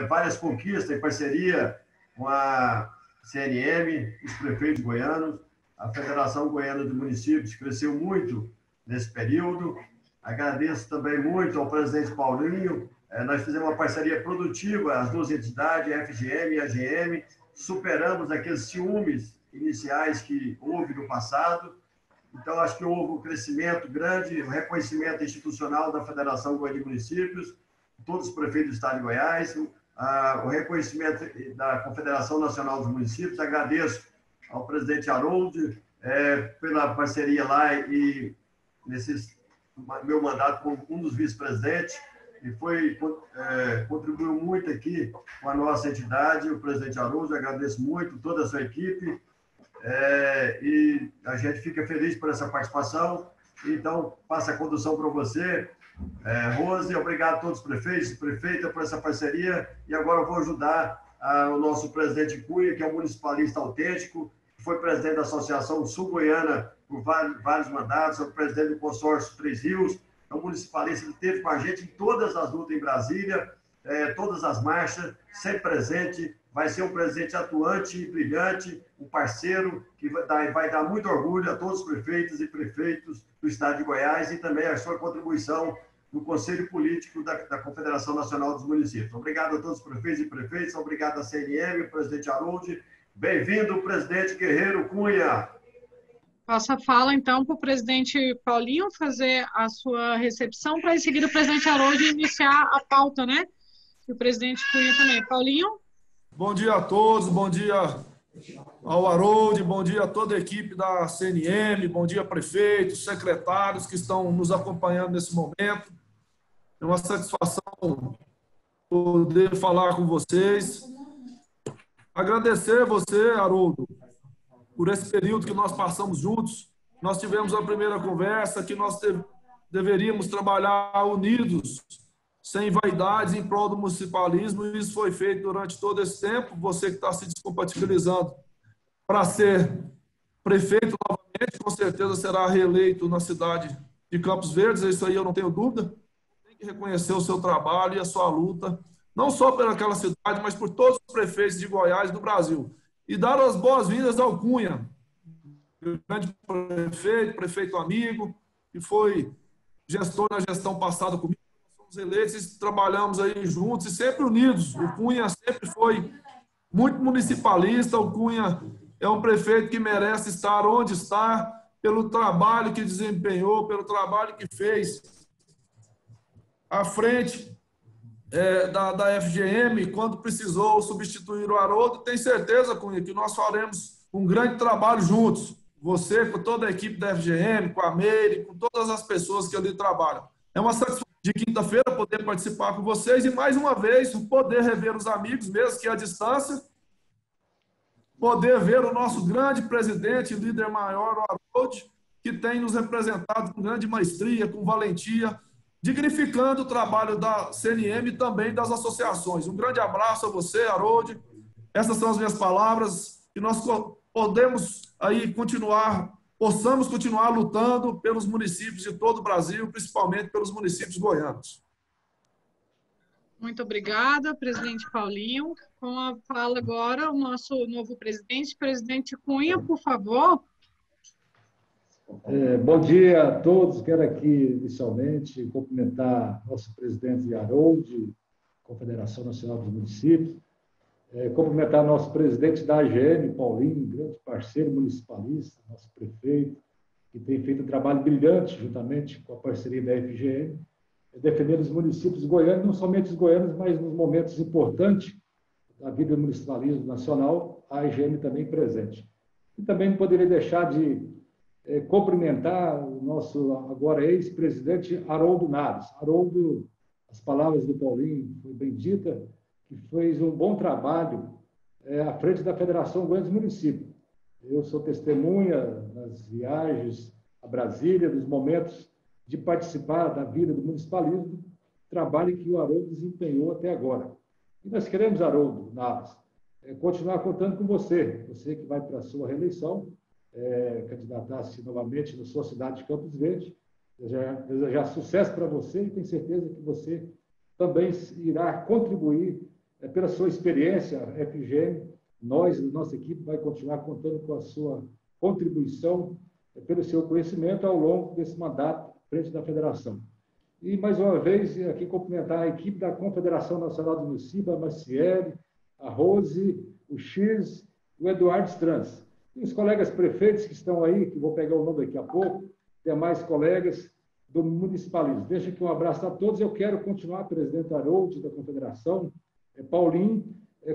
várias conquistas em parceria com a CNM, os prefeitos goianos. A Federação Goiana de Municípios cresceu muito nesse período. Agradeço também muito ao presidente Paulinho. Nós fizemos uma parceria produtiva, as duas entidades, a FGM e a AGM, superamos aqueles ciúmes iniciais que houve no passado. Então, acho que houve um crescimento grande, um reconhecimento institucional da Federação Goiana de Municípios, todos os prefeitos do Estado de Goiás, o reconhecimento da Confederação Nacional dos Municípios. Agradeço ao presidente Harold pela parceria lá e nesse meu mandato como um dos vice-presidentes, e contribuiu muito aqui com a nossa entidade, o presidente Harold. Agradeço muito toda a sua equipe, e a gente fica feliz por essa participação. Então, passo a condução para você, Rose. Obrigado a todos os prefeitos e prefeitas por essa parceria. E agora eu vou ajudar o nosso presidente Cunha, que é um municipalista autêntico, foi presidente da Associação Sul-Goiana por vários mandatos, é o presidente do consórcio Três Rios, é um municipalista que esteve com a gente em todas as lutas em Brasília, todas as marchas, sempre presente. Vai ser um presidente atuante e brilhante, um parceiro que vai dar muito orgulho a todos os prefeitos e prefeitos do Estado de Goiás, e também a sua contribuição no Conselho Político da Confederação Nacional dos Municípios. Obrigado a todos os prefeitos e prefeitas, obrigado à CNM, presidente Harold. Bem-vindo, presidente Guerreiro Cunha. Passo a fala, então, para o presidente Paulinho fazer a sua recepção, para em seguida o presidente Harold iniciar a pauta, né? E o presidente Cunha também. Paulinho? Bom dia a todos, bom dia ao Harold, bom dia a toda a equipe da CNM, bom dia prefeitos, secretários que estão nos acompanhando nesse momento. É uma satisfação poder falar com vocês. Agradecer a você, Haroldo, por esse período que nós passamos juntos. Nós tivemos a primeira conversa que nós deveríamos trabalhar unidos, sem vaidades, em prol do municipalismo, e isso foi feito durante todo esse tempo. Você que está se descompatibilizando para ser prefeito novamente, com certeza será reeleito na cidade de Campos Verdes, isso aí eu não tenho dúvida. Tem que reconhecer o seu trabalho e a sua luta, não só pelaquela cidade, mas por todos os prefeitos de Goiás e do Brasil. E dar as boas-vindas ao Cunha, grande prefeito amigo, que foi gestor na gestão passada comigo. Somos eleitos e trabalhamos aí juntos e sempre unidos. O Cunha sempre foi muito municipalista. O Cunha é um prefeito que merece estar onde está, pelo trabalho que desempenhou, pelo trabalho que fez à frente da FGM, quando precisou substituir o Haroldo. Tenho certeza, Cunha, que nós faremos um grande trabalho juntos. Você, com toda a equipe da FGM, com a Meire, com todas as pessoas que ali trabalham. É uma satisfação de quinta-feira poder participar com vocês e, mais uma vez, poder rever os amigos, mesmo que à distância, poder ver o nosso grande presidente, líder maior, o Harold, que tem nos representado com grande maestria, com valentia, dignificando o trabalho da CNM e também das associações. Um grande abraço a você, Harold. Essas são as minhas palavras, e nós possamos continuar lutando pelos municípios de todo o Brasil, principalmente pelos municípios goianos. Muito obrigada, presidente Paulinho. Com a fala agora, o nosso novo presidente Cunha, por favor. Bom dia a todos. Quero aqui, inicialmente, cumprimentar nosso presidente Harold, Confederação Nacional dos Municípios, cumprimentar nosso presidente da AGM, Paulinho, grande parceiro municipalista, nosso prefeito, que tem feito um trabalho brilhante, juntamente com a parceria da FGM, defendendo os municípios goianos, não somente os goianos, mas nos momentos importantes da vida do municipalismo nacional, a AGM também presente. E também não poderia deixar de cumprimentar o nosso agora ex-presidente Haroldo Naves. Haroldo, as palavras do Paulinho foi bem dita, que fez um bom trabalho à frente da Federação Goiana dos Municípios. Eu sou testemunha das viagens a Brasília, dos momentos de participar da vida do municipalismo, trabalho que o Haroldo desempenhou até agora. E nós queremos, Haroldo Naves, continuar contando com você, você que vai para a sua reeleição, candidatar-se novamente na sua cidade de Campos Verdes. Desejar sucesso para você e tenho certeza que você também irá contribuir pela sua experiência, a FGM, nossa equipe, vai continuar contando com a sua contribuição, pelo seu conhecimento ao longo desse mandato frente da federação. E, mais uma vez, aqui cumprimentar a equipe da Confederação Nacional do Município, a Maciele, a Rose, o X, o Eduardo Strans. E os colegas prefeitos que estão aí, que vou pegar o nome daqui a pouco, demais colegas do municipalismo. Deixa aqui um abraço a todos. Eu quero continuar, presidente Harold da Confederação, Paulinho,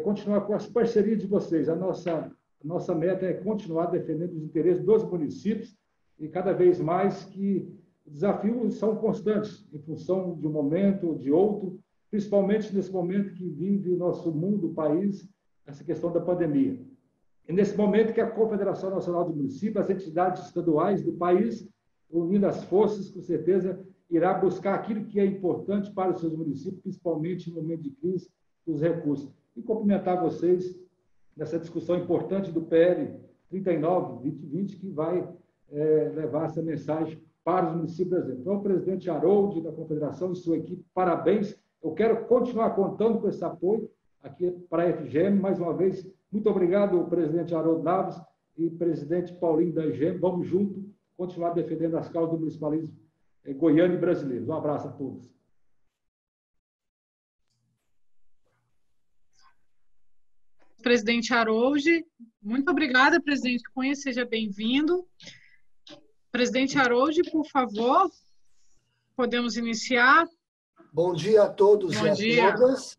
continuar com as parcerias de vocês. A nossa meta é continuar defendendo os interesses dos municípios e cada vez mais que os desafios são constantes, em função de um momento ou de outro, principalmente nesse momento que vive o nosso mundo, o país, essa questão da pandemia. E nesse momento que a Confederação Nacional do Município, as entidades estaduais do país, unindo as forças, com certeza, irá buscar aquilo que é importante para os seus municípios, principalmente no momento de crise, os recursos. E cumprimentar vocês nessa discussão importante do PL 39-2020, que vai levar essa mensagem para os municípios brasileiros. Então, o presidente Harold da Confederação e sua equipe, parabéns. Eu quero continuar contando com esse apoio aqui para a FGM. Mais uma vez, muito obrigado, presidente Harold Naves e presidente Paulinho da FGM. Vamos junto continuar defendendo as causas do municipalismo goiano e brasileiro. Um abraço a todos. Presidente Harold, muito obrigada, presidente Cunha, seja bem-vindo. Presidente Harold, por favor, podemos iniciar? Bom dia a todos e a todas.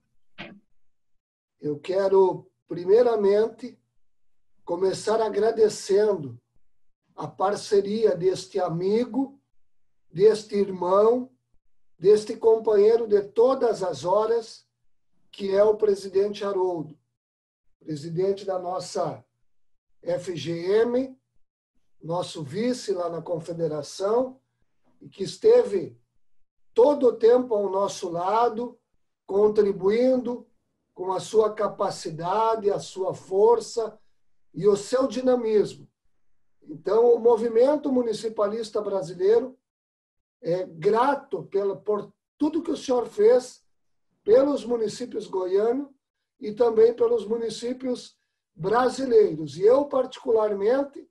Eu quero, primeiramente, começar agradecendo a parceria deste amigo, deste irmão, deste companheiro de todas as horas, que é o presidente Haroldo, presidente da nossa FGM, nosso vice lá na Confederação, e que esteve todo o tempo ao nosso lado, contribuindo com a sua capacidade, a sua força e o seu dinamismo. Então, o movimento municipalista brasileiro é grato por tudo que o senhor fez pelos municípios goianos e também pelos municípios brasileiros. E eu, particularmente,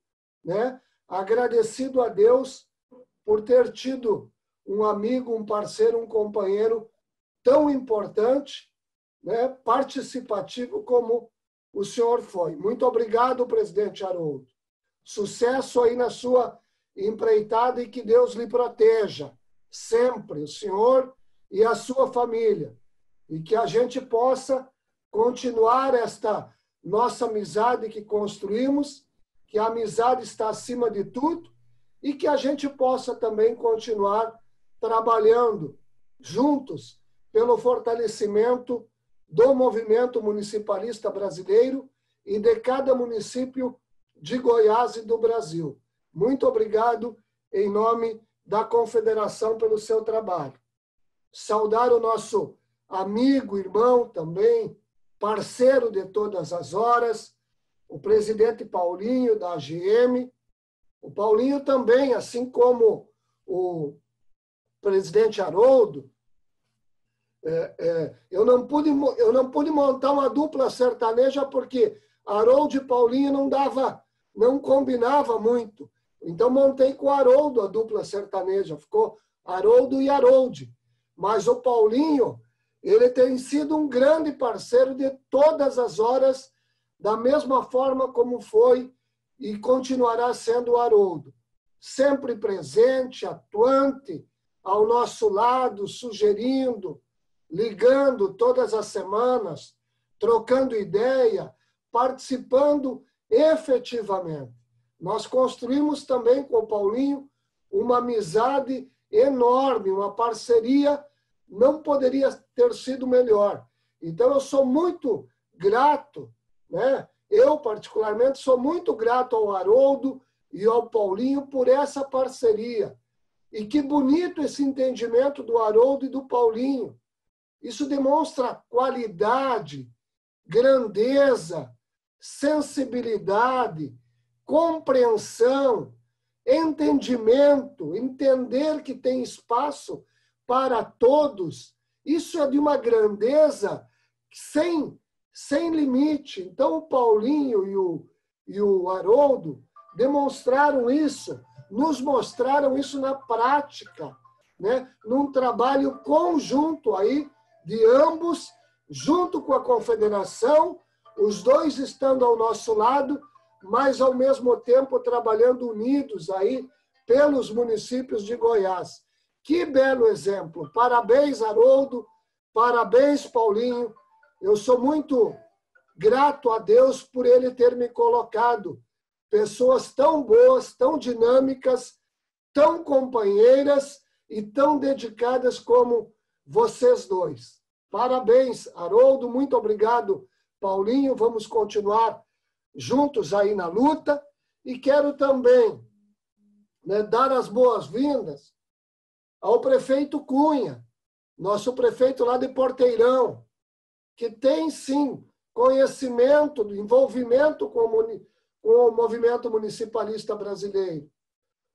agradecido a Deus por ter tido um amigo, um parceiro, um companheiro tão importante, participativo como o senhor foi. Muito obrigado, presidente Haroldo. Sucesso aí na sua empreitada e que Deus lhe proteja sempre, o senhor e a sua família. E que a gente possa continuar esta nossa amizade que construímos, que a amizade está acima de tudo e que a gente possa também continuar trabalhando juntos pelo fortalecimento do movimento municipalista brasileiro e de cada município de Goiás e do Brasil. Muito obrigado em nome da Confederação pelo seu trabalho. Saudar o nosso amigo, irmão também, parceiro de todas as horas, o presidente Paulinho, da AGM. O Paulinho também, assim como o presidente Haroldo, eu não pude montar uma dupla sertaneja porque Haroldo e Paulinho não combinava muito. Então, montei com o Haroldo a dupla sertaneja. Ficou Haroldo e Harold. Mas o Paulinho, ele tem sido um grande parceiro de todas as horas, da mesma forma como foi e continuará sendo o Haroldo. Sempre presente, atuante, ao nosso lado, sugerindo, ligando todas as semanas, trocando ideia, participando efetivamente. Nós construímos também com o Paulinho uma amizade enorme, uma parceria não poderia ter sido melhor. Então, eu sou muito grato, eu, particularmente, sou muito grato ao Haroldo e ao Paulinho por essa parceria. E que bonito esse entendimento do Haroldo e do Paulinho. Isso demonstra qualidade, grandeza, sensibilidade, compreensão, entendimento, entender que tem espaço para todos. Isso é de uma grandeza sem limite. Então, o Paulinho e o Haroldo demonstraram isso, nos mostraram isso na prática, né? Num trabalho conjunto aí de ambos, junto com a Confederação, os dois estando ao nosso lado, mas, ao mesmo tempo, trabalhando unidos aí pelos municípios de Goiás. Que belo exemplo! Parabéns, Haroldo, parabéns, Paulinho. Eu sou muito grato a Deus por ele ter me colocado pessoas tão boas, tão dinâmicas, tão companheiras e tão dedicadas como vocês dois. Parabéns, Haroldo, muito obrigado, Paulinho. Vamos continuar juntos aí na luta. E quero também, né, dar as boas-vindas ao prefeito Cunha, nosso prefeito lá de Porteirão, que tem, sim, conhecimento, envolvimento com o movimento municipalista brasileiro.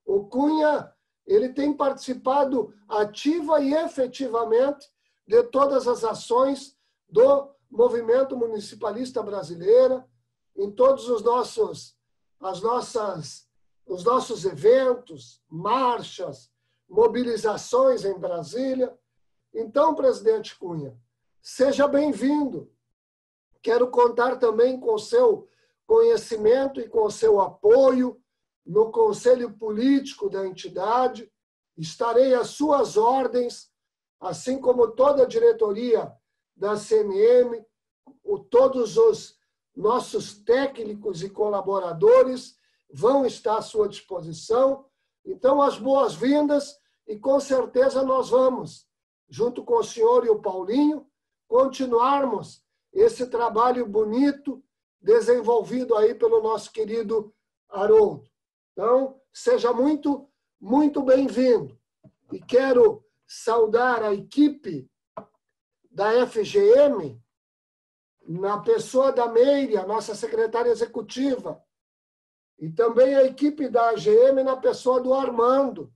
O Cunha, ele tem participado ativa e efetivamente de todas as ações do movimento municipalista brasileiro, em todos os nossos eventos, marchas, mobilizações em Brasília. Então, presidente Cunha, seja bem-vindo. Quero contar também com o seu conhecimento e com o seu apoio no Conselho Político da entidade. Estarei às suas ordens, assim como toda a diretoria da CNM, todos os nossos técnicos e colaboradores vão estar à sua disposição. Então, as boas-vindas e, com certeza, nós vamos, junto com o senhor e o Paulinho, continuarmos esse trabalho bonito desenvolvido aí pelo nosso querido Haroldo. Então, seja muito, muito bem-vindo. E quero saudar a equipe da FGM, na pessoa da Meire, a nossa secretária executiva, e também a equipe da AGM na pessoa do Armando,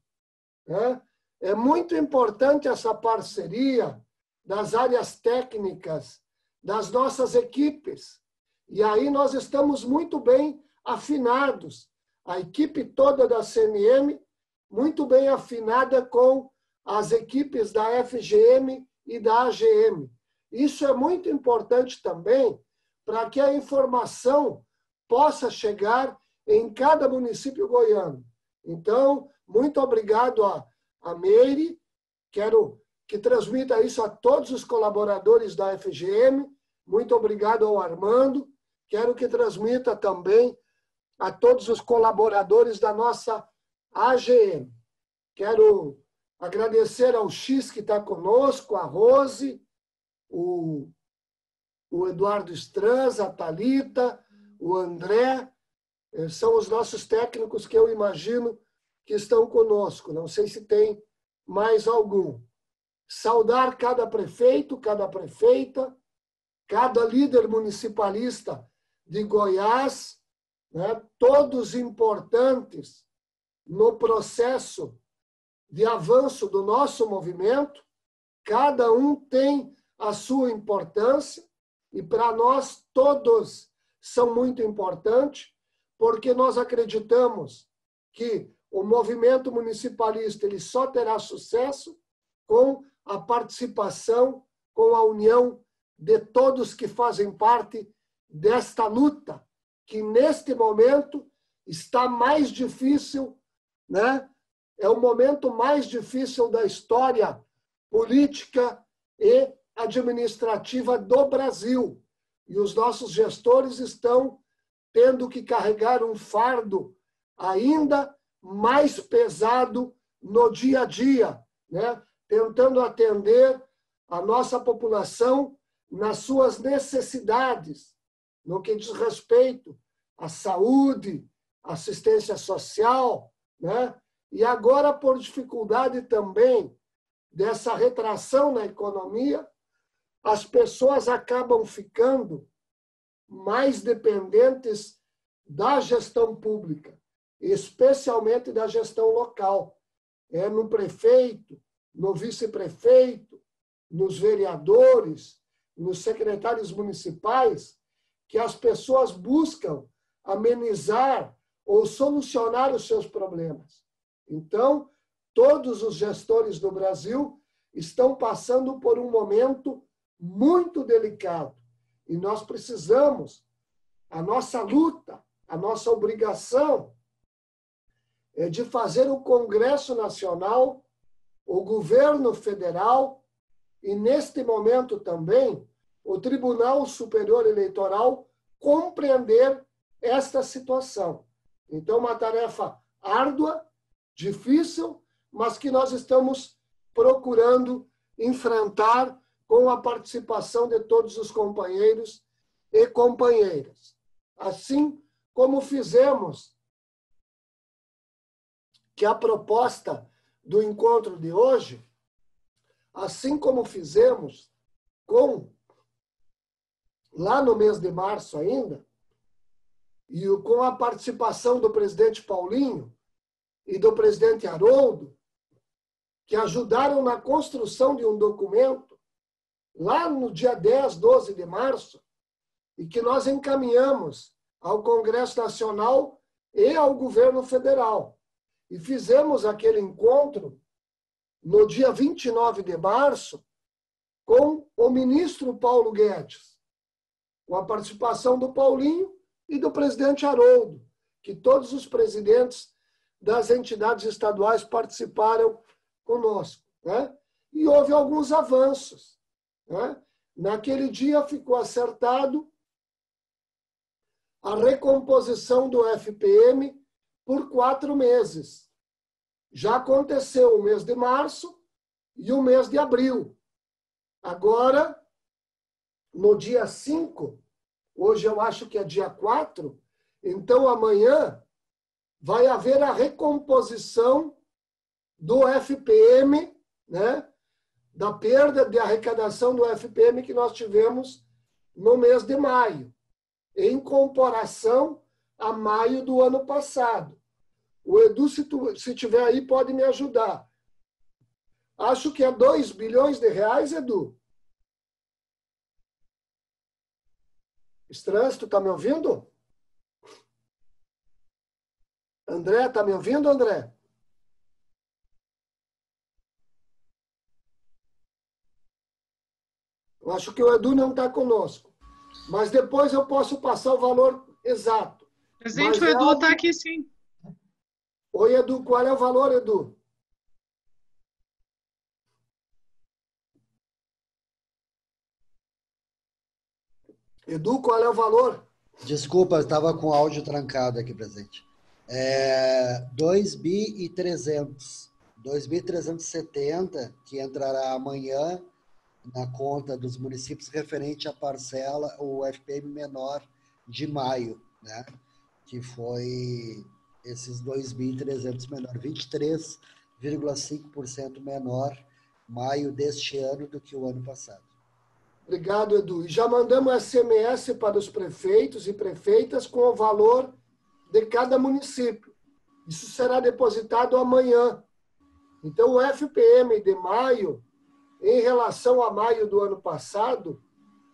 né? É muito importante essa parceria das áreas técnicas, das nossas equipes. E aí nós estamos muito bem afinados. A equipe toda da CNM, muito bem afinada com as equipes da FGM e da AGM. Isso é muito importante também para que a informação possa chegar em cada município goiano. Então, muito obrigado a Meire, quero que transmita isso a todos os colaboradores da FGM, muito obrigado ao Armando, quero que transmita também a todos os colaboradores da nossa AGM. Quero agradecer ao X que está conosco, a Rose, o Eduardo Stranz, a Thalita, o André, são os nossos técnicos que eu imagino que estão conosco. Não sei se tem mais algum. Saudar cada prefeito, cada prefeita, cada líder municipalista de Goiás, né, todos importantes no processo de avanço do nosso movimento. Cada um tem a sua importância e, para nós, todos são muito importantes, porque nós acreditamos que o movimento municipalista ele só terá sucesso com a participação, com a união de todos que fazem parte desta luta, que neste momento está mais difícil, né? É o momento mais difícil da história política e administrativa do Brasil. E os nossos gestores estão tendo que carregar um fardo ainda mais pesado no dia a dia, né? Tentando atender a nossa população nas suas necessidades, no que diz respeito à saúde, assistência social, né? E agora, por dificuldade também dessa retração na economia, as pessoas acabam ficando mais dependentes da gestão pública, especialmente da gestão local. No prefeito, no vice-prefeito, nos vereadores, nos secretários municipais que as pessoas buscam amenizar ou solucionar os seus problemas. Então, todos os gestores do Brasil estão passando por um momento muito delicado. E nós precisamos, a nossa luta, a nossa obrigação é de fazer o Congresso Nacional, o governo federal e, neste momento também, o Tribunal Superior Eleitoral compreender esta situação. Então, uma tarefa árdua, difícil, mas que nós estamos procurando enfrentar com a participação de todos os companheiros e companheiras. Assim como fizemos que a proposta do encontro de hoje, assim como fizemos lá no mês de março ainda, e com a participação do presidente Paulinho e do presidente Haroldo, que ajudaram na construção de um documento lá no dia 10, 12 de março, e que nós encaminhamos ao Congresso Nacional e ao governo federal. E fizemos aquele encontro no dia 29 de março com o ministro Paulo Guedes, com a participação do Paulinho e do presidente Haroldo, que todos os presidentes das entidades estaduais participaram conosco, né? E houve alguns avanços, né? Naquele dia ficou acertado a recomposição do FPM por 4 meses. Já aconteceu o mês de março e o mês de abril. Agora, no dia 5, hoje eu acho que é dia 4, então amanhã vai haver a recomposição do FPM, né? Da perda de arrecadação do FPM que nós tivemos no mês de maio, em comparação a maio do ano passado. O Edu, se tiver aí, pode me ajudar. Acho que é 2 bilhões de reais, Edu. Estranho, tu está me ouvindo? André, está me ouvindo, André? Eu acho que o Edu não está conosco. Mas depois eu posso passar o valor exato. Presidente, o Edu está aqui sim. Oi, Edu, qual é o valor, Edu? Edu, qual é o valor? Desculpa, eu estava com o áudio trancado aqui, presidente. 2.300. 2.370, que entrará amanhã na conta dos municípios referente à parcela, o FPM menor de maio, né? Que foi esses 2.300 menor, 23,5% menor maio deste ano do que o ano passado. Obrigado, Edu. E já mandamos SMS para os prefeitos e prefeitas com o valor de cada município. Isso será depositado amanhã. Então, o FPM de maio, em relação a maio do ano passado,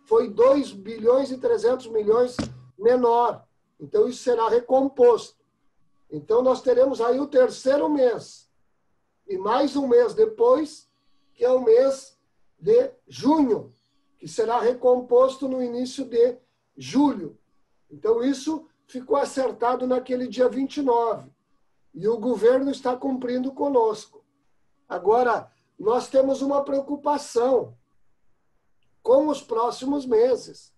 foi 2 bilhões e 300 milhões menor. Então, isso será recomposto. Então, nós teremos aí o 3º mês. E mais um mês depois, que é o mês de junho, que será recomposto no início de julho. Então, isso ficou acertado naquele dia 29. E o governo está cumprindo conosco. Agora, nós temos uma preocupação com os próximos meses.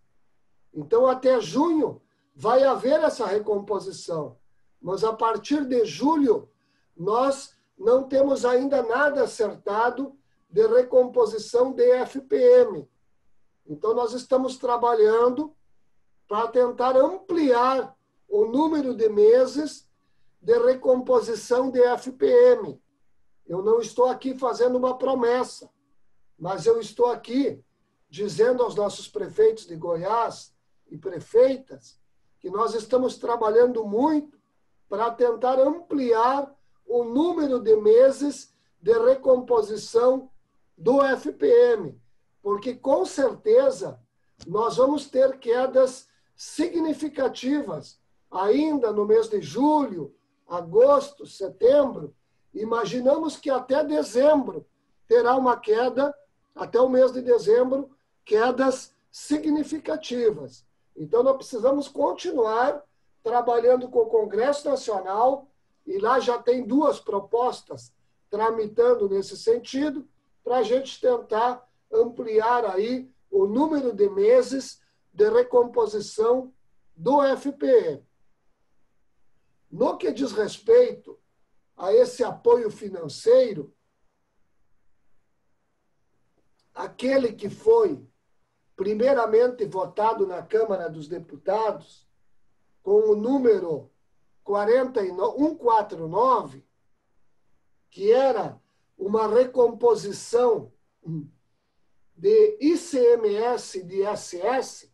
Então, até junho, vai haver essa recomposição. Mas, a partir de julho, nós não temos ainda nada acertado de recomposição de FPM. Então, nós estamos trabalhando para tentar ampliar o número de meses de recomposição de FPM. Eu não estou aqui fazendo uma promessa, mas eu estou aqui dizendo aos nossos prefeitos de Goiás e prefeitas que nós estamos trabalhando muito para tentar ampliar o número de meses de recomposição do FPM, porque com certeza nós vamos ter quedas significativas ainda no mês de julho, agosto, setembro. Imaginamos que até dezembro terá uma queda, até o mês de dezembro, quedas significativas. Então, nós precisamos continuar trabalhando com o Congresso Nacional, e lá já tem 2 propostas tramitando nesse sentido, para a gente tentar ampliar aí o número de meses de recomposição do FPM. No que diz respeito a esse apoio financeiro, aquele que foi primeiramente votado na Câmara dos Deputados, com o número 149, que era uma recomposição de ICMS e de ISS,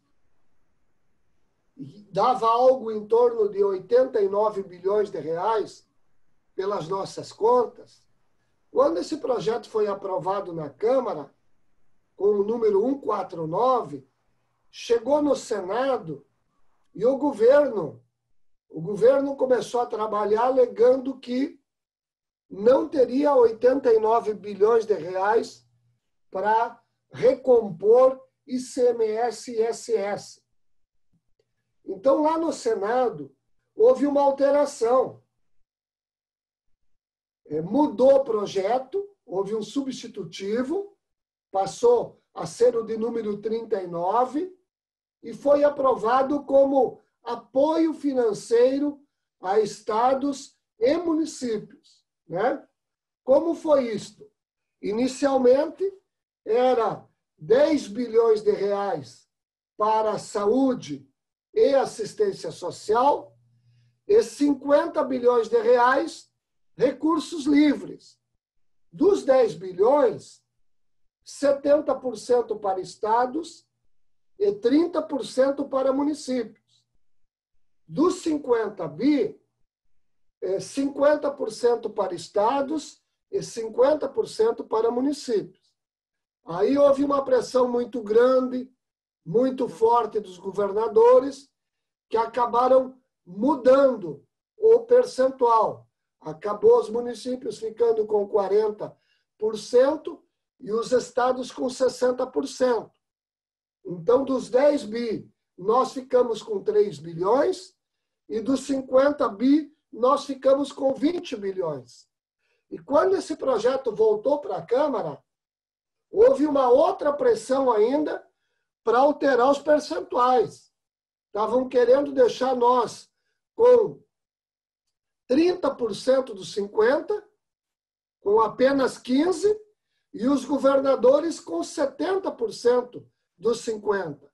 dava algo em torno de 89 bilhões de reais pelas nossas contas. Quando esse projeto foi aprovado na Câmara, com o número 149, chegou no Senado e o governo começou a trabalhar alegando que não teria 89 bilhões de reais para recompor ICMS e ISS. Então, lá no Senado, houve uma alteração. Mudou o projeto, houve um substitutivo, passou a ser o de número 39 e foi aprovado como apoio financeiro a estados e municípios, né? Como foi isto? Inicialmente, era 10 bilhões de reais para a saúde e assistência social e 50 bilhões de reais recursos livres. Dos 10 bilhões, 70% para estados e 30% para municípios. Dos 50 bi, 50% para estados e 50% para municípios. Aí houve uma pressão muito grande, muito forte dos governadores, que acabaram mudando o percentual. Acabou os municípios ficando com 40% e os estados com 60%. Então, dos 10 bi, nós ficamos com 3 bilhões e dos 50 bi, nós ficamos com 20 bilhões. E quando esse projeto voltou para a Câmara, houve uma outra pressão ainda para alterar os percentuais. Estavam querendo deixar nós com 30% dos 50%, com apenas 15%, e os governadores com 70% dos 50%.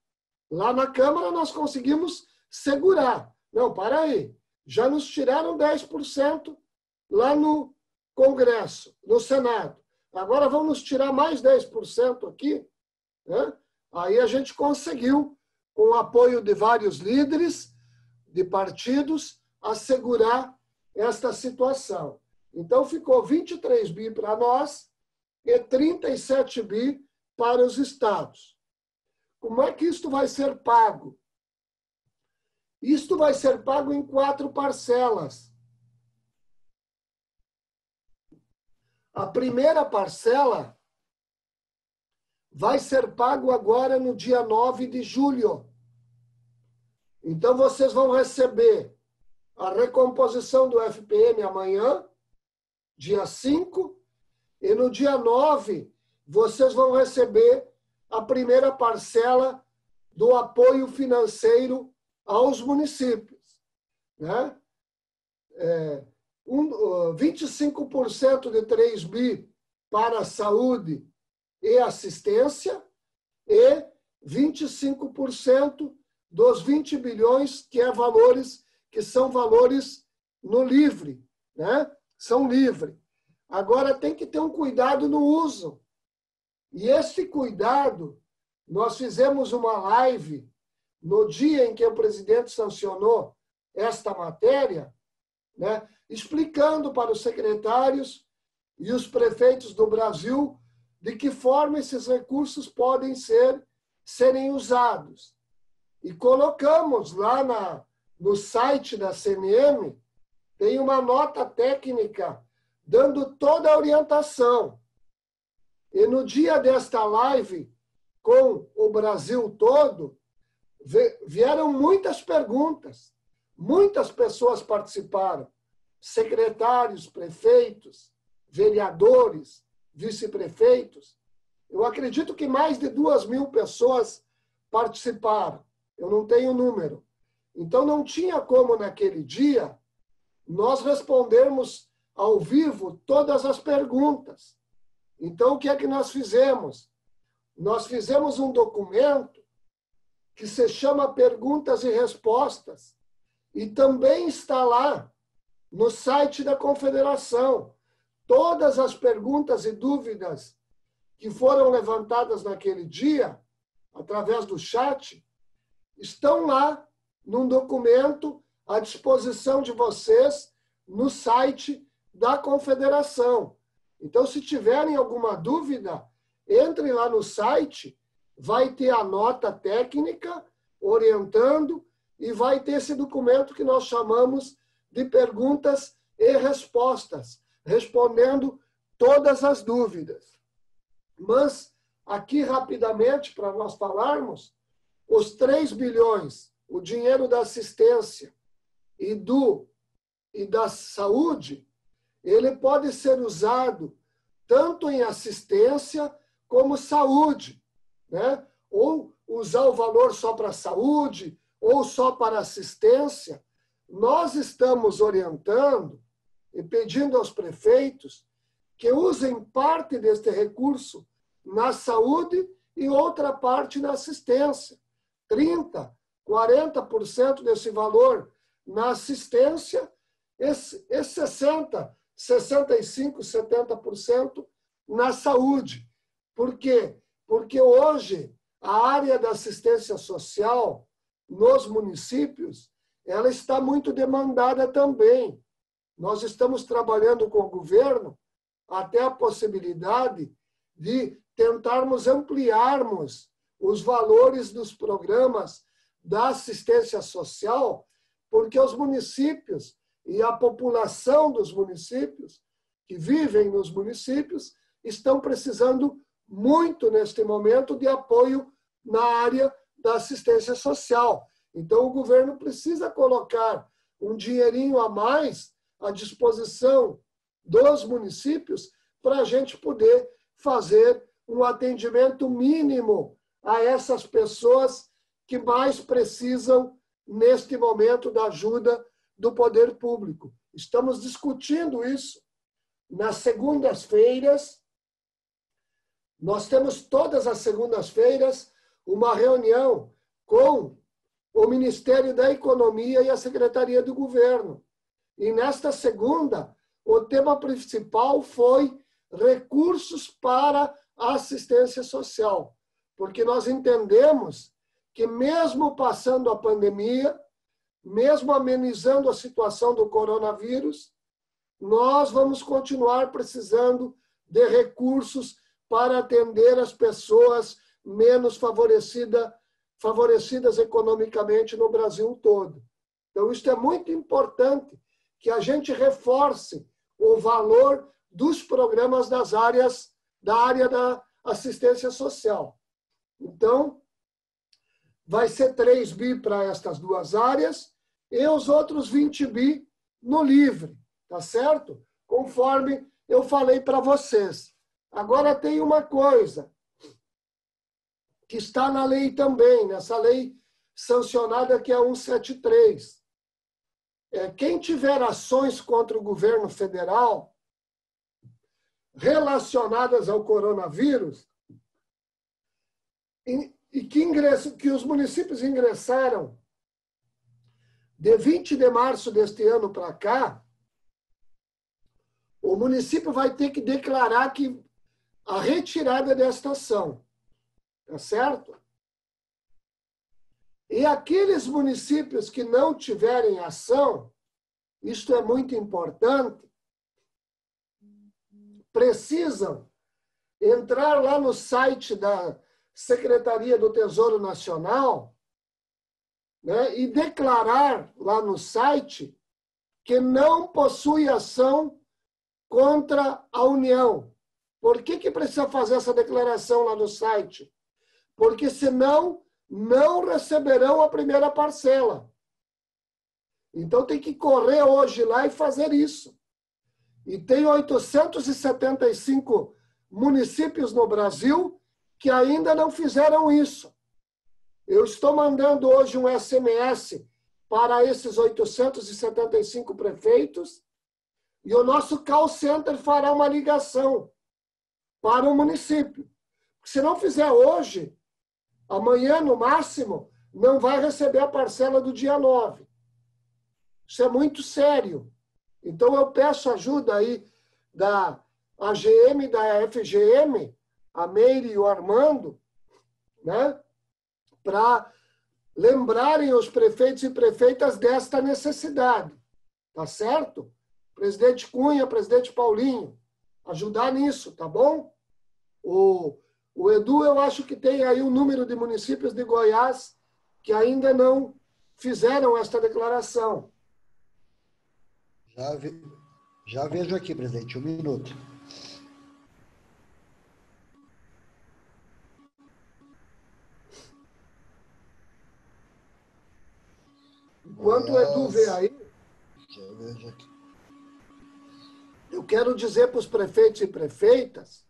Lá na Câmara nós conseguimos segurar. Não, para aí. Já nos tiraram 10% lá no Congresso, no Senado. Agora vamos nos tirar mais 10% aqui, né? Aí a gente conseguiu, com o apoio de vários líderes de partidos, assegurar esta situação. Então ficou 23 bi para nós e 37 bi para os estados. Como é que isto vai ser pago? Isto vai ser pago em 4 parcelas. A primeira parcela vai ser pago agora no dia 9 de julho. Então, vocês vão receber a recomposição do FPM amanhã, dia 5, e no dia 9, vocês vão receber a primeira parcela do apoio financeiro aos municípios, né? 25% de 3 bi para a saúde e assistência e 25% dos 20 bilhões que são valores no livre, né? São livres. Agora tem que ter um cuidado no uso. E esse cuidado, nós fizemos uma live no dia em que o presidente sancionou esta matéria, né, explicando para os secretários e os prefeitos do Brasil de que forma esses recursos podem serem usados. E colocamos lá no site da CNM, tem uma nota técnica dando toda a orientação. E no dia desta live, com o Brasil todo, vieram muitas perguntas. Muitas pessoas participaram. Secretários, prefeitos, vereadores, vice-prefeitos. Eu acredito que mais de 2.000 pessoas participaram. Eu não tenho número. Então, não tinha como, naquele dia, nós respondermos ao vivo todas as perguntas. Então, o que é que nós fizemos? Nós fizemos um documento que se chama Perguntas e Respostas e também está lá no site da Confederação. Todas as perguntas e dúvidas que foram levantadas naquele dia, através do chat, estão lá num documento à disposição de vocês no site da Confederação. Então, se tiverem alguma dúvida, entrem lá no site, vai ter a nota técnica orientando e vai ter esse documento que nós chamamos de perguntas e respostas, respondendo todas as dúvidas. Mas, aqui rapidamente, para nós falarmos, os 3 bilhões, o dinheiro da assistência e da saúde, ele pode ser usado tanto em assistência como saúde, né? Ou usar o valor só para saúde, ou só para assistência. Nós estamos orientando e pedindo aos prefeitos que usem parte deste recurso na saúde e outra parte na assistência. 30%, 40% desse valor na assistência e 60%, 65%, 70% na saúde. Por quê? Porque hoje a área da assistência social nos municípios, ela está muito demandada também. Nós estamos trabalhando com o governo até a possibilidade de tentarmos ampliarmos os valores dos programas da assistência social, porque os municípios e a população dos municípios, que vivem nos municípios, estão precisando muito, neste momento, de apoio na área da assistência social. Então, o governo precisa colocar um dinheirinho a mais à disposição dos municípios para a gente poder fazer um atendimento mínimo a essas pessoas que mais precisam, neste momento, da ajuda do poder público. Estamos discutindo isso. Nas segundas-feiras, nós temos todas as segundas-feiras uma reunião com o Ministério da Economia e a Secretaria do Governo. E nesta segunda, o tema principal foi recursos para a assistência social, porque nós entendemos que mesmo passando a pandemia, mesmo amenizando a situação do coronavírus, nós vamos continuar precisando de recursos para atender as pessoas menos favorecidas economicamente no Brasil todo. Então, isso é muito importante, que a gente reforce o valor dos programas da área da assistência social. Então, vai ser 3 bi para estas duas áreas e os outros 20 bi no livre, tá certo? Conforme eu falei para vocês. Agora tem uma coisa que está na lei também, nessa lei sancionada que é 173. Quem tiver ações contra o governo federal relacionadas ao coronavírus e que os municípios ingressaram de 20 de março deste ano para cá, o município vai ter que declarar que a retirada desta ação. Tá certo? E aqueles municípios que não tiverem ação, isto é muito importante, precisam entrar lá no site da Secretaria do Tesouro Nacional, né, e declarar lá no site que não possui ação contra a União. Por que precisa fazer essa declaração lá no site? Porque senão não receberão a primeira parcela. Então tem que correr hoje lá e fazer isso. E tem 875 municípios no Brasil que ainda não fizeram isso. Eu estou mandando hoje um SMS para esses 875 prefeitos e o nosso call center fará uma ligação para o município. Se não fizer hoje, amanhã, no máximo, não vai receber a parcela do dia 9. Isso é muito sério. Então, eu peço ajuda aí da AGM, da FGM, a Meire e o Armando, né, para lembrarem os prefeitos e prefeitas desta necessidade. Tá certo? Presidente Cunha, presidente Paulinho, ajudar nisso, tá bom? O Edu, eu acho que tem aí um número de municípios de Goiás que ainda não fizeram esta declaração. Já vejo aqui, presidente, 1 minuto. Enquanto o Edu vê aí, Já vejo aqui. eu quero dizer para os prefeitos e prefeitas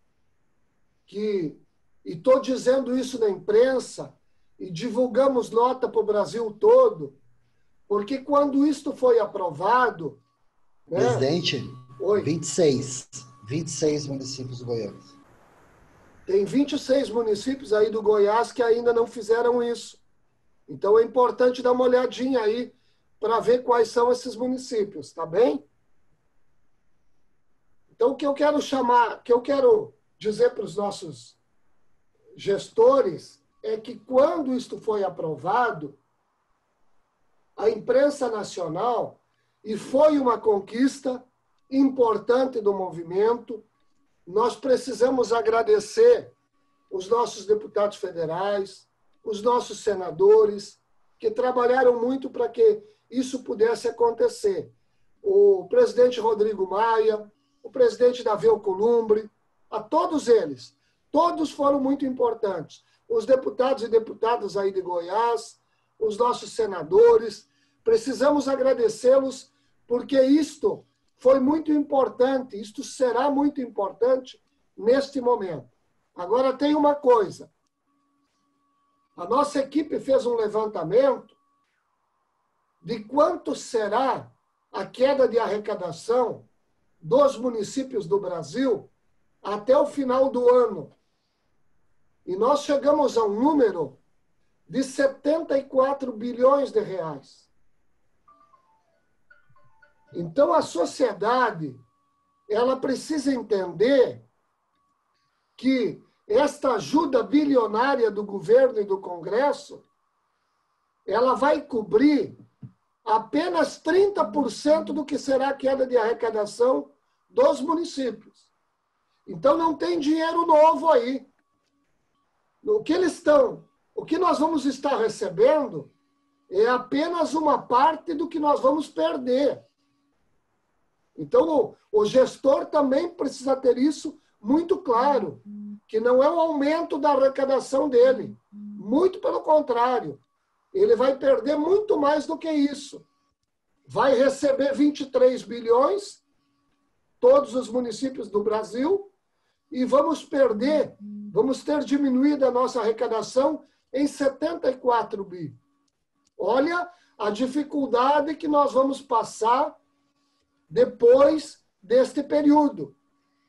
que, e estou dizendo isso na imprensa, e divulgamos nota para o Brasil todo, porque quando isto foi aprovado... Né, presidente, oi. 26 municípios goianos. Tem 26 municípios aí do Goiás que ainda não fizeram isso. Então é importante dar uma olhadinha aí para ver quais são esses municípios, tá bem? Então o que eu quero dizer para os nossos gestores é que quando isto foi aprovado, a imprensa nacional, e foi uma conquista importante do movimento, nós precisamos agradecer os nossos deputados federais, os nossos senadores, que trabalharam muito para que isso pudesse acontecer. O presidente Rodrigo Maia, o presidente Davi Alcolumbre, a todos eles, todos foram muito importantes. Os deputados e deputadas aí de Goiás, os nossos senadores, precisamos agradecê-los porque isto foi muito importante, isto será muito importante neste momento. Agora tem uma coisa, a nossa equipe fez um levantamento de quanto será a queda de arrecadação dos municípios do Brasil até o final do ano. E nós chegamos a um número de 74 bilhões de reais. Então, a sociedade, ela precisa entender que esta ajuda bilionária do governo e do Congresso, ela vai cobrir apenas 30% do que será a queda de arrecadação dos municípios. Então, não tem dinheiro novo aí. O que nós vamos estar recebendo é apenas uma parte do que nós vamos perder. Então, o gestor também precisa ter isso muito claro, que não é um aumento da arrecadação dele. Muito pelo contrário. Ele vai perder muito mais do que isso. Vai receber 23 bilhões, todos os municípios do Brasil, e vamos ter diminuído a nossa arrecadação em 74 bi. Olha a dificuldade que nós vamos passar depois deste período,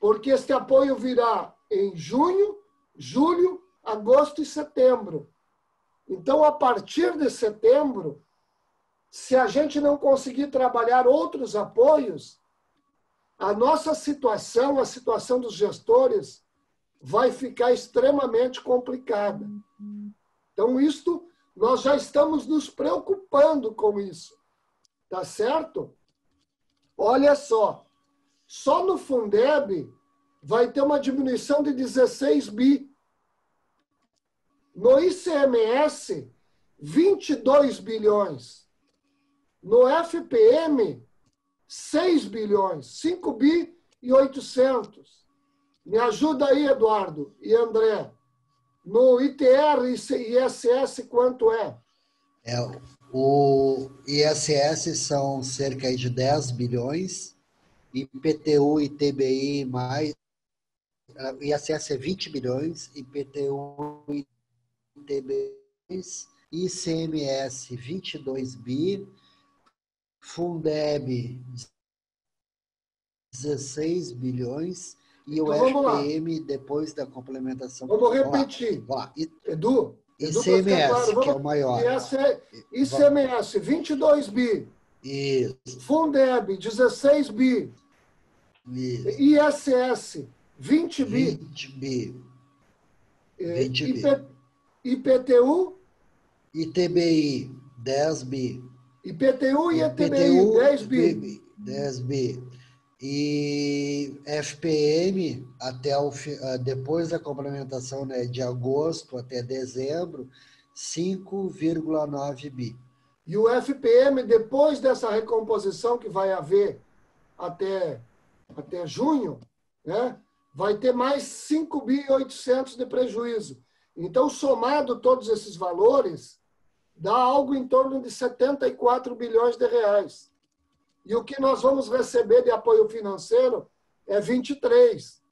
porque este apoio virá em junho, julho, agosto e setembro. Então, a partir de setembro, se a gente não conseguir trabalhar outros apoios, a nossa situação, a situação dos gestores, vai ficar extremamente complicada. Então, nós já estamos nos preocupando com isso. Tá certo? Olha só no Fundeb, vai ter uma diminuição de 16 bi. No ICMS, 22 bilhões. No FPM, 6 bilhões. 5 bi e 800. Me ajuda aí, Eduardo e André. No ITR e ISS, quanto é? O ISS são cerca de 10 bilhões, IPTU e TBI mais, ISS é 20 bilhões, IPTU e TBI, ICMS 22 bi, Fundeb 16 bilhões e o FPM depois da complementação. Vamos repetir. Vamos lá. Edu, ICMS, claro, que é o maior. ICMS, 22 bi. Isso. Fundeb, 16 bi. Isso. ISS, 20 bi. 20 bi. 20 bi. IPTU? ITBI, 10 bi. IPTU e ITBI, 10 bi. 10 bi. E FPM, depois da complementação, né, de agosto até dezembro, 5,9 bi. E o FPM, depois dessa recomposição que vai haver até junho, né, vai ter mais 5 bi e 800 de prejuízo. Então, somado todos esses valores, dá algo em torno de 74 bilhões de reais. E o que nós vamos receber de apoio financeiro é 23.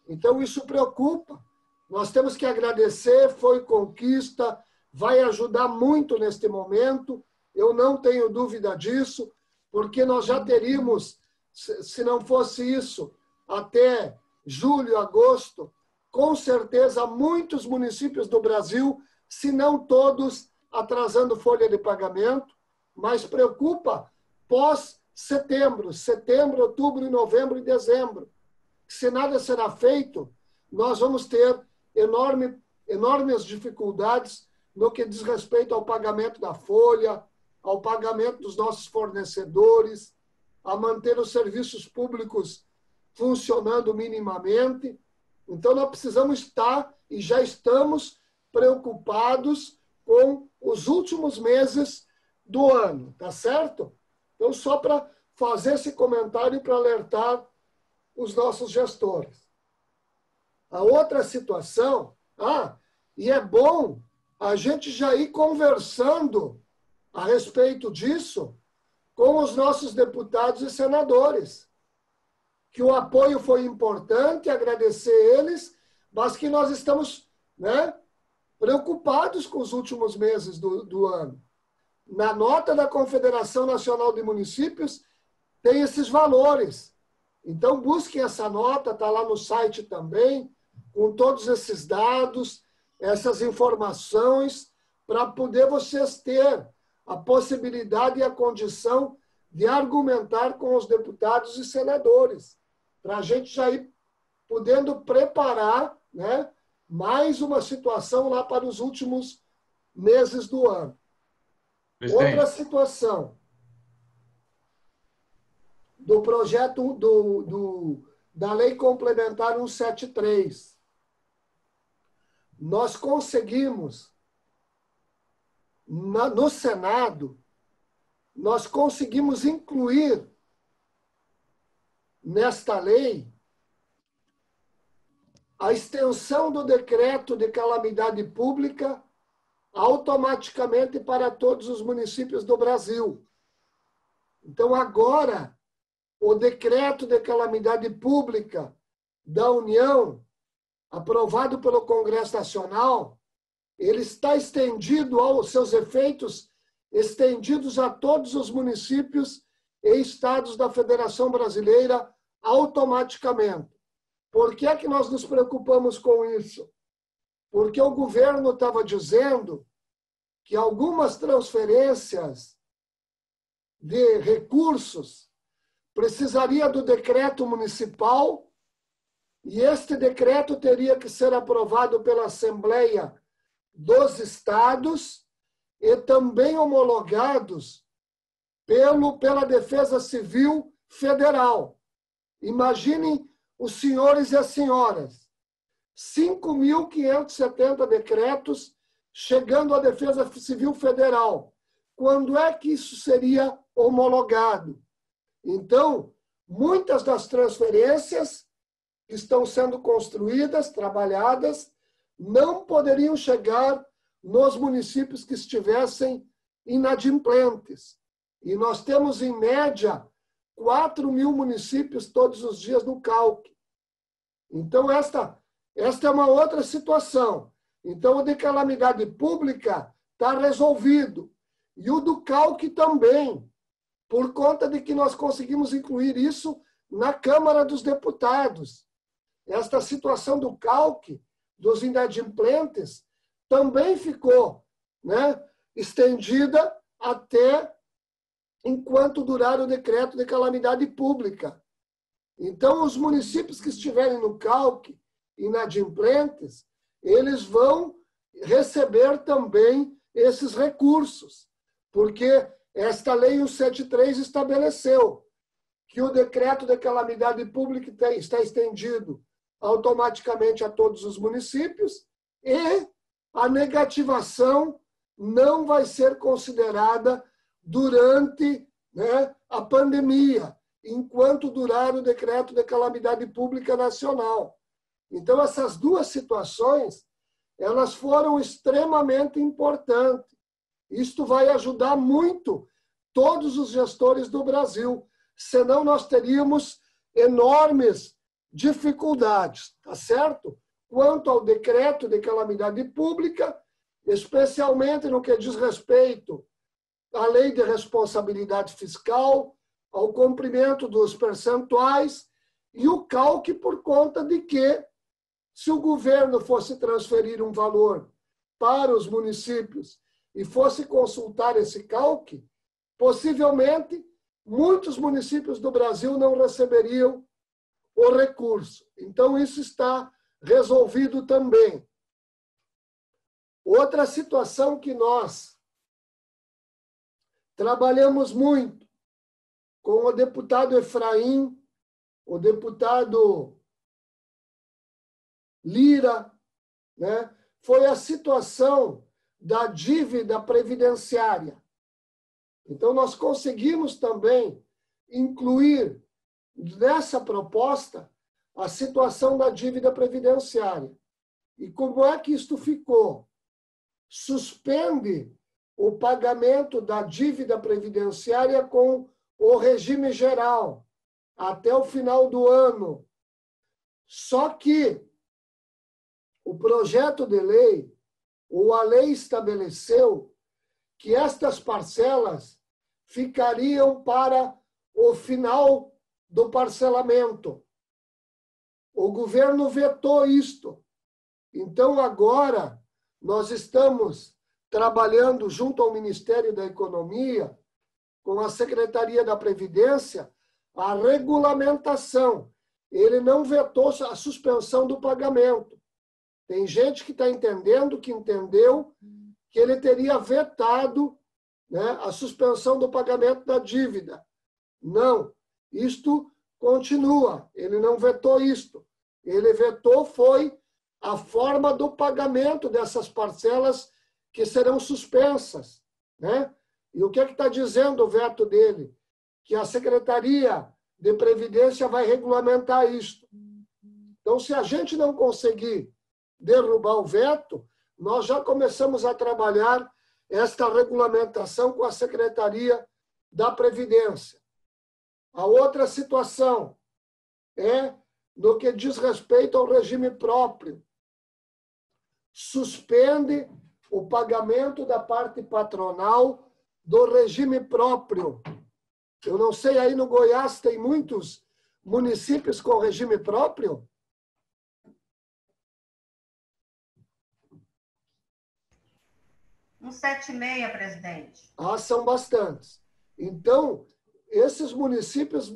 Então, isso preocupa. Nós temos que agradecer, foi conquista, vai ajudar muito neste momento, eu não tenho dúvida disso, porque nós já teríamos, se não fosse isso, até julho, agosto, com certeza muitos municípios do Brasil, se não todos, atrasando folha de pagamento, mas preocupa pós-setembro, outubro, novembro e dezembro. Se nada será feito, nós vamos ter enormes dificuldades no que diz respeito ao pagamento da folha, ao pagamento dos nossos fornecedores, a manter os serviços públicos funcionando minimamente. Então, nós precisamos estar, e já estamos, preocupados com os últimos meses do ano, tá certo? Então, só para fazer esse comentário para alertar os nossos gestores. A outra situação, e é bom a gente já ir conversando a respeito disso com os nossos deputados e senadores, que o apoio foi importante, agradecer eles, mas que nós estamos, né, preocupados com os últimos meses do ano. Na nota da Confederação Nacional de Municípios tem esses valores. Então, busquem essa nota, está lá no site também, com todos esses dados, essas informações, para poder vocês ter a possibilidade e a condição de argumentar com os deputados e senadores, para a gente já ir podendo preparar, né, mais uma situação lá para os últimos meses do ano. Presidente. Outra situação do projeto da Lei Complementar 173. Nós conseguimos, no Senado, nós conseguimos incluir nesta lei a extensão do decreto de calamidade pública automaticamente para todos os municípios do Brasil. Então, agora, o decreto de calamidade pública da União, aprovado pelo Congresso Nacional, ele está estendido aos seus efeitos, estendidos a todos os municípios e estados da Federação Brasileira automaticamente. Por que é que nós nos preocupamos com isso? Porque o governo estava dizendo que algumas transferências de recursos precisaria do decreto municipal e este decreto teria que ser aprovado pela Assembleia dos Estados e também homologados pela Defesa Civil Federal. Imaginem os senhores e as senhoras, 5.570 decretos chegando à Defesa Civil Federal. Quando é que isso seria homologado? Então, muitas das transferências que estão sendo construídas, trabalhadas, não poderiam chegar nos municípios que estivessem inadimplentes. E nós temos, em média, 4.000 municípios todos os dias no CALC. Então, esta é uma outra situação. Então, o de calamidade pública está resolvido. E o do CALC também, por conta de que nós conseguimos incluir isso na Câmara dos Deputados. Esta situação do CALC, dos inadimplentes, também ficou, né, estendida até enquanto durar o decreto de calamidade pública. Então, os municípios que estiverem no CALC, inadimplentes, eles vão receber também esses recursos, porque esta Lei 173 estabeleceu que o decreto de calamidade pública está estendido automaticamente a todos os municípios e a negativação não vai ser considerada durante, né, a pandemia, enquanto durar o decreto de calamidade pública nacional. Então, essas duas situações, elas foram extremamente importantes. Isto vai ajudar muito todos os gestores do Brasil, senão nós teríamos enormes dificuldades, tá certo? Quanto ao decreto de calamidade pública, especialmente no que diz respeito à lei de responsabilidade fiscal, ao cumprimento dos percentuais e o CALC por conta de que, se o governo fosse transferir um valor para os municípios e fosse consultar esse CALC, possivelmente muitos municípios do Brasil não receberiam o recurso. Então, isso está resolvido também. Outra situação que nós trabalhamos muito com o deputado Efraim, o deputado Lira, né, foi a situação da dívida previdenciária. Então, nós conseguimos também incluir nessa proposta a situação da dívida previdenciária. E como é que isto ficou? Suspende o pagamento da dívida previdenciária com o regime geral até o final do ano. Só que o projeto de lei, ou a lei estabeleceu que estas parcelas ficariam para o final do parcelamento. O governo vetou isto. Então, agora, nós estamos trabalhando junto ao Ministério da Economia, com a Secretaria da Previdência, a regulamentação. Ele não vetou a suspensão do pagamento. Tem gente que está entendendo, que entendeu, que ele teria vetado, né, a suspensão do pagamento da dívida. Não, isto continua. Ele não vetou isto. Ele vetou foi a forma do pagamento dessas parcelas que serão suspensas, né? E o que é que está dizendo o veto dele? Que a Secretaria de Previdência vai regulamentar isto. Então, se a gente não conseguir derrubar o veto, nós já começamos a trabalhar esta regulamentação com a Secretaria da Previdência. A outra situação é no que diz respeito ao regime próprio. Suspende o pagamento da parte patronal do regime próprio. Eu não sei, aí no Goiás tem muitos municípios com regime próprio? Uns 7,5, presidente. Ah, são bastantes. Então, esses municípios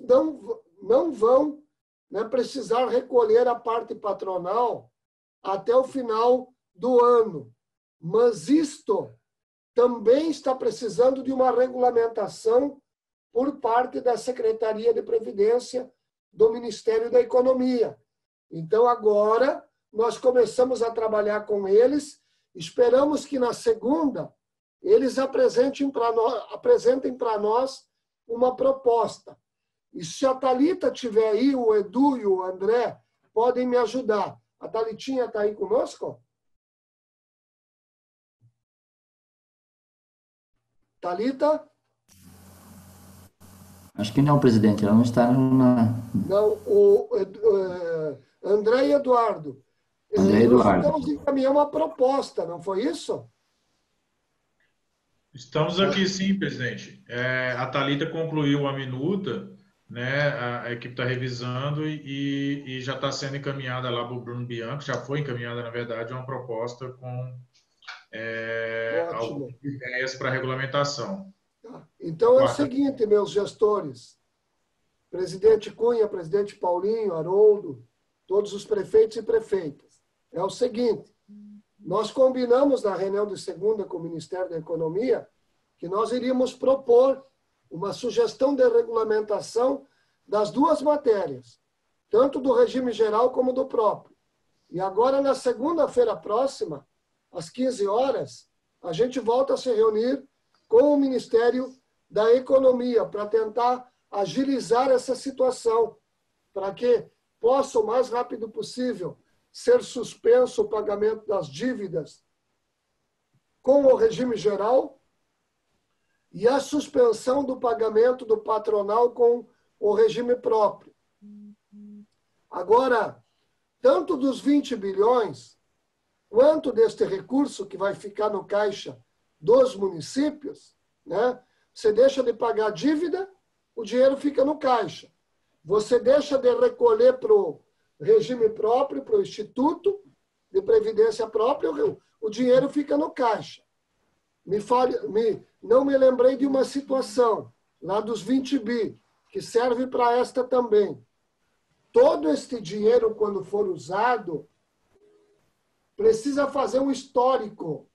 não vão, né, precisar recolher a parte patronal até o final do ano. Mas isto também está precisando de uma regulamentação por parte da Secretaria de Previdência do Ministério da Economia. Então, agora, nós começamos a trabalhar com eles, esperamos que na segunda eles apresentem para nós uma proposta. E se a Thalita tiver aí, o Edu e o André podem me ajudar. A Thalitinha está aí conosco? Thalita? Acho que não, presidente. Ela não está na... Não, o André e Eduardo. André e Eduardo. Nós estamos encaminhando uma proposta, não foi isso? Estamos aqui sim, presidente. A Thalita concluiu a minuta, né? A equipe está revisando e já está sendo encaminhada lá para o Bruno Bianco, já foi encaminhada, na verdade, uma proposta com algumas ideias para regulamentação. Então é o seguinte, meus gestores, presidente Cunha, presidente Paulinho, Haroldo, todos os prefeitos e prefeitas, é o seguinte, nós combinamos na reunião de segunda com o Ministério da Economia que nós iríamos propor uma sugestão de regulamentação das duas matérias, tanto do regime geral como do próprio. E agora, na segunda-feira próxima, às 15 horas, a gente volta a se reunir com o Ministério da Economia para tentar agilizar essa situação, para que possa, o mais rápido possível, ser suspenso o pagamento das dívidas com o regime geral e a suspensão do pagamento do patronal com o regime próprio. Agora, tanto dos 20 bilhões, quanto deste recurso que vai ficar no caixa dos municípios, né? Você deixa de pagar a dívida, o dinheiro fica no caixa. Você deixa de recolher para o regime próprio, para o Instituto de Previdência Própria, o dinheiro fica no caixa. Não me lembrei de uma situação, lá dos 20 bi, que serve para esta também. Todo este dinheiro, quando for usado, precisa fazer um histórico,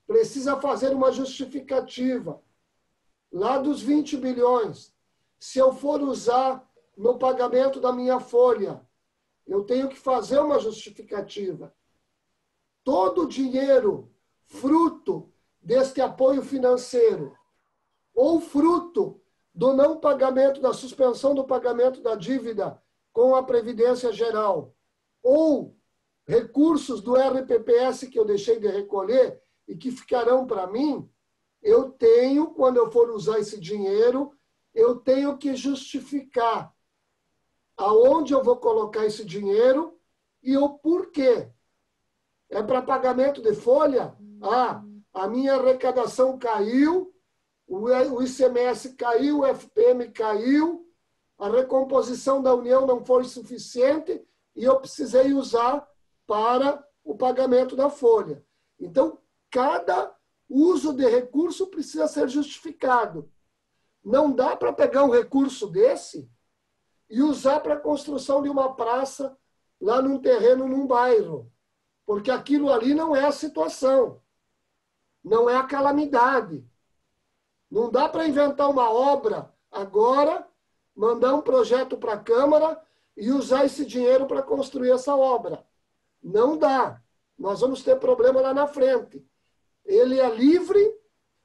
precisa fazer uma justificativa. Lá dos 20 bilhões, se eu for usar no pagamento da minha folha, eu tenho que fazer uma justificativa. Todo o dinheiro fruto deste apoio financeiro ou fruto do não pagamento, da suspensão do pagamento da dívida com a Previdência Geral ou recursos do RPPS que eu deixei de recolher e que ficarão para mim, eu tenho, quando eu for usar esse dinheiro, eu tenho que justificar aonde eu vou colocar esse dinheiro e o porquê. É para pagamento de folha? A minha arrecadação caiu, o ICMS caiu, o FPM caiu, a recomposição da União não foi suficiente e eu precisei usar para o pagamento da folha. Então, cada uso de recurso precisa ser justificado. Não dá para pegar um recurso desse e usar para a construção de uma praça lá num terreno, num bairro. Porque aquilo ali não é a situação. Não é a calamidade. Não dá para inventar uma obra agora, mandar um projeto para a Câmara e usar esse dinheiro para construir essa obra. Não dá. Nós vamos ter problema lá na frente. Ele é livre,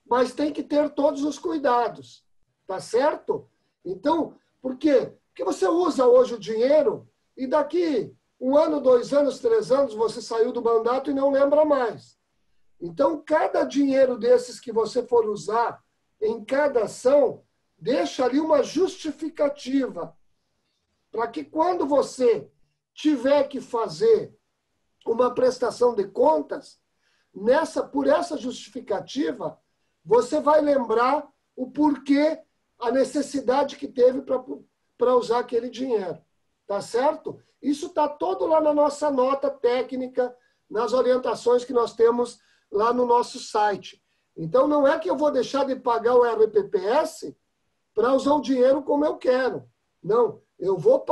mas tem que ter todos os cuidados. Tá certo? Então, por quê? Porque você usa hoje o dinheiro e daqui 1 ano, 2 anos, 3 anos, você saiu do mandato e não lembra mais. Então, cada dinheiro desses que você for usar em cada ação, deixa ali uma justificativa para que quando você tiver que fazer uma prestação de contas, por essa justificativa, você vai lembrar o porquê, a necessidade que teve para usar aquele dinheiro. Tá certo? Isso está todo lá na nossa nota técnica, nas orientações que nós temos lá no nosso site. Então, não é que eu vou deixar de pagar o RPPS para usar o dinheiro como eu quero. Não, eu vou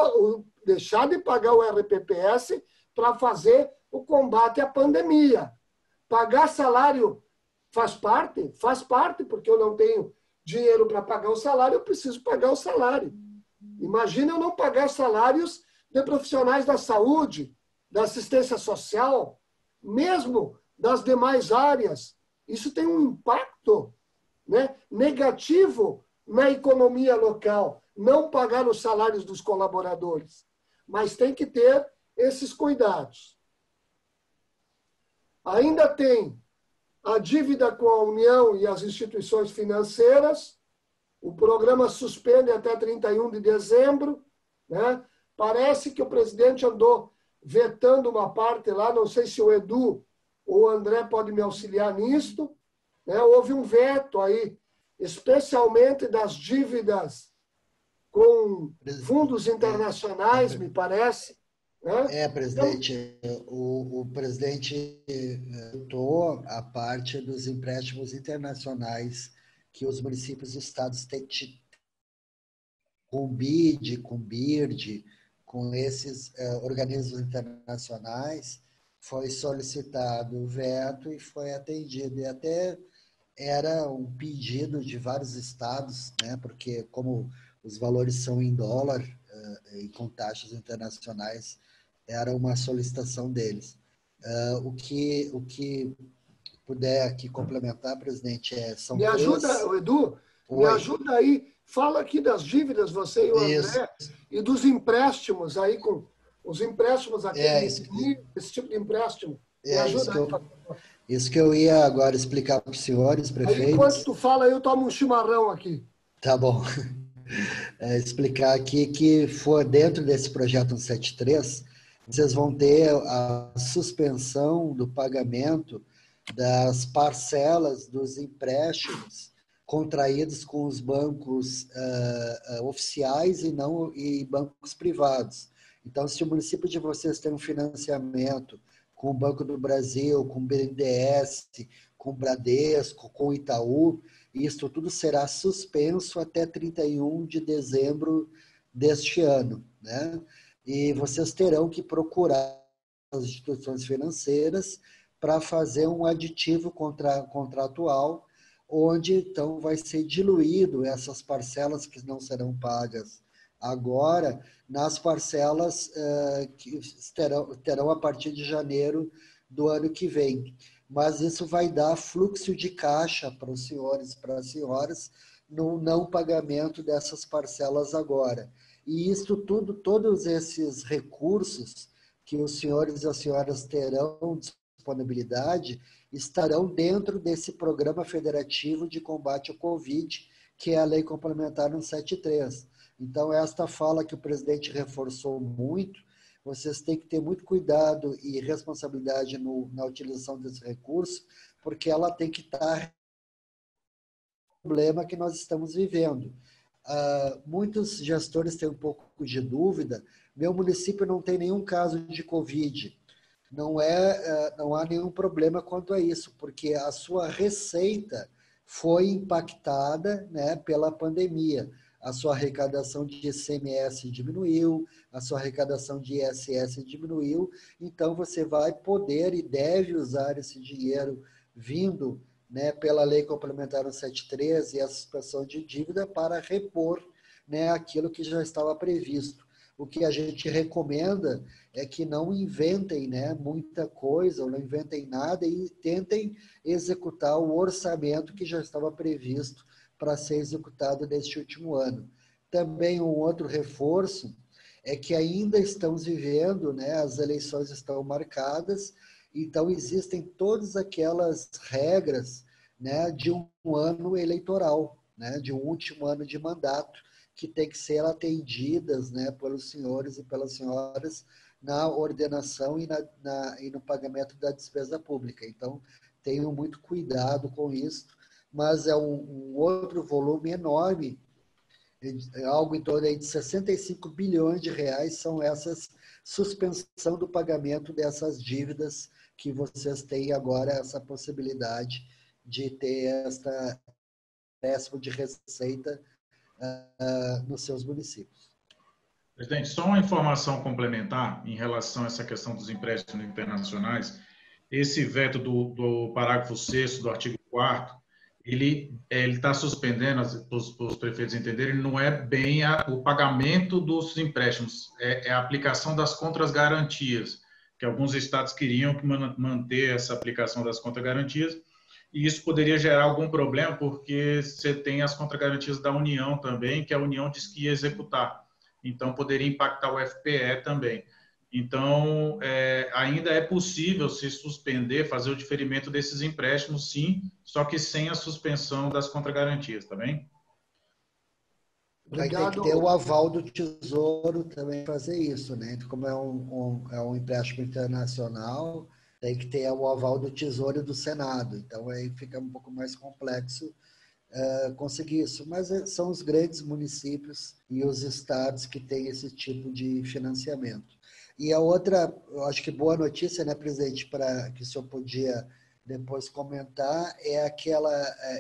deixar de pagar o RPPS para fazer o combate à pandemia. Pagar salário faz parte? Faz parte, porque eu não tenho dinheiro para pagar o salário, eu preciso pagar o salário. Imagina eu não pagar salários de profissionais da saúde, da assistência social, mesmo das demais áreas. Isso tem um impacto, né, negativo na economia local, não pagar os salários dos colaboradores. Mas tem que ter esses cuidados. Ainda tem a dívida com a União e as instituições financeiras. O programa suspende até 31 de dezembro. Né? Parece que o presidente andou vetando uma parte lá, não sei se o Edu ou o André pode me auxiliar nisto. Né? Houve um veto aí, especialmente das dívidas com fundos internacionais, me parece. Né? Presidente, o presidente vetou a parte dos empréstimos internacionais que os municípios e estados têm com o BID, com o BIRD, com esses organismos internacionais. Foi solicitado o veto e foi atendido. E até era um pedido de vários estados, né? Porque como os valores são em dólar e com taxas internacionais, era uma solicitação deles. O que puder aqui complementar, presidente, são me ajuda, Edu, me ajuda aí, fala aqui das dívidas, você e o André, e dos empréstimos aí, com os empréstimos aqui, esse tipo de empréstimo. Me ajuda isso que eu ia agora explicar para os senhores prefeitos. Aí, enquanto tu fala, eu tomo um chimarrão aqui. Tá bom. Explicar aqui que for dentro desse projeto 173, vocês vão ter a suspensão do pagamento das parcelas dos empréstimos contraídos com os bancos oficiais e bancos privados. Então, se o município de vocês tem um financiamento com o Banco do Brasil, com o BNDES, com o Bradesco, com o Itaú, isso tudo será suspenso até 31 de dezembro deste ano, né? E vocês terão que procurar as instituições financeiras para fazer um aditivo contratual, onde então vai ser diluído essas parcelas que não serão pagas agora nas parcelas que terão a partir de janeiro do ano que vem. Mas isso vai dar fluxo de caixa para os senhores e para as senhoras no não pagamento dessas parcelas agora. E isso tudo, todos esses recursos que os senhores e as senhoras terão disponibilidade, estarão dentro desse programa federativo de combate ao Covid, que é a Lei Complementar 173. Então, esta fala que o presidente reforçou muito, vocês têm que ter muito cuidado e responsabilidade na utilização desse recurso, porque ela tem que estar no problema que nós estamos vivendo. Muitos gestores têm um pouco de dúvida. Meu município não tem nenhum caso de Covid. Não há nenhum problema quanto a isso, porque a sua receita foi impactada, né, pela pandemia. A sua arrecadação de ICMS diminuiu, a sua arrecadação de ISS diminuiu, então você vai poder e deve usar esse dinheiro vindo, né, pela Lei Complementar 173 e a suspensão de dívida para repor, né, aquilo que já estava previsto. O que a gente recomenda é que não inventem, né, muita coisa, ou não inventem nada e tentem executar o orçamento que já estava previsto para ser executado neste último ano. Também um outro reforço é que ainda estamos vivendo, né, as eleições estão marcadas, então existem todas aquelas regras, né, de um ano eleitoral, né, de um último ano de mandato, que tem que ser atendidas, né, pelos senhores e pelas senhoras na ordenação e no pagamento da despesa pública. Então, tenham muito cuidado com isso, mas é um outro volume enorme, algo em torno aí de 65 bilhões de reais, são essas suspensão do pagamento dessas dívidas que vocês têm agora essa possibilidade de ter esta décimo de receita nos seus municípios. Presidente, só uma informação complementar em relação a essa questão dos empréstimos internacionais. Esse veto do parágrafo 6º do artigo 4º, ele está suspendendo, para os prefeitos entenderem, não é bem o pagamento dos empréstimos, é a aplicação das contras-garantias, que alguns estados queriam manter essa aplicação das contras-garantias, e isso poderia gerar algum problema, porque você tem as contragarantias da União também, que a União diz que ia executar. Então, poderia impactar o FPE também. Então, ainda é possível se suspender, fazer o diferimento desses empréstimos, sim, só que sem a suspensão das contragarantias, tá bem? Vai ter que ter o aval do Tesouro também fazer isso, né? Como é um empréstimo internacional, tem que ter o aval do Tesouro e do Senado. Então, aí fica um pouco mais complexo conseguir isso. Mas são os grandes municípios e os estados que têm esse tipo de financiamento. E a outra, eu acho que boa notícia, né, presidente, para que o senhor podia depois comentar, é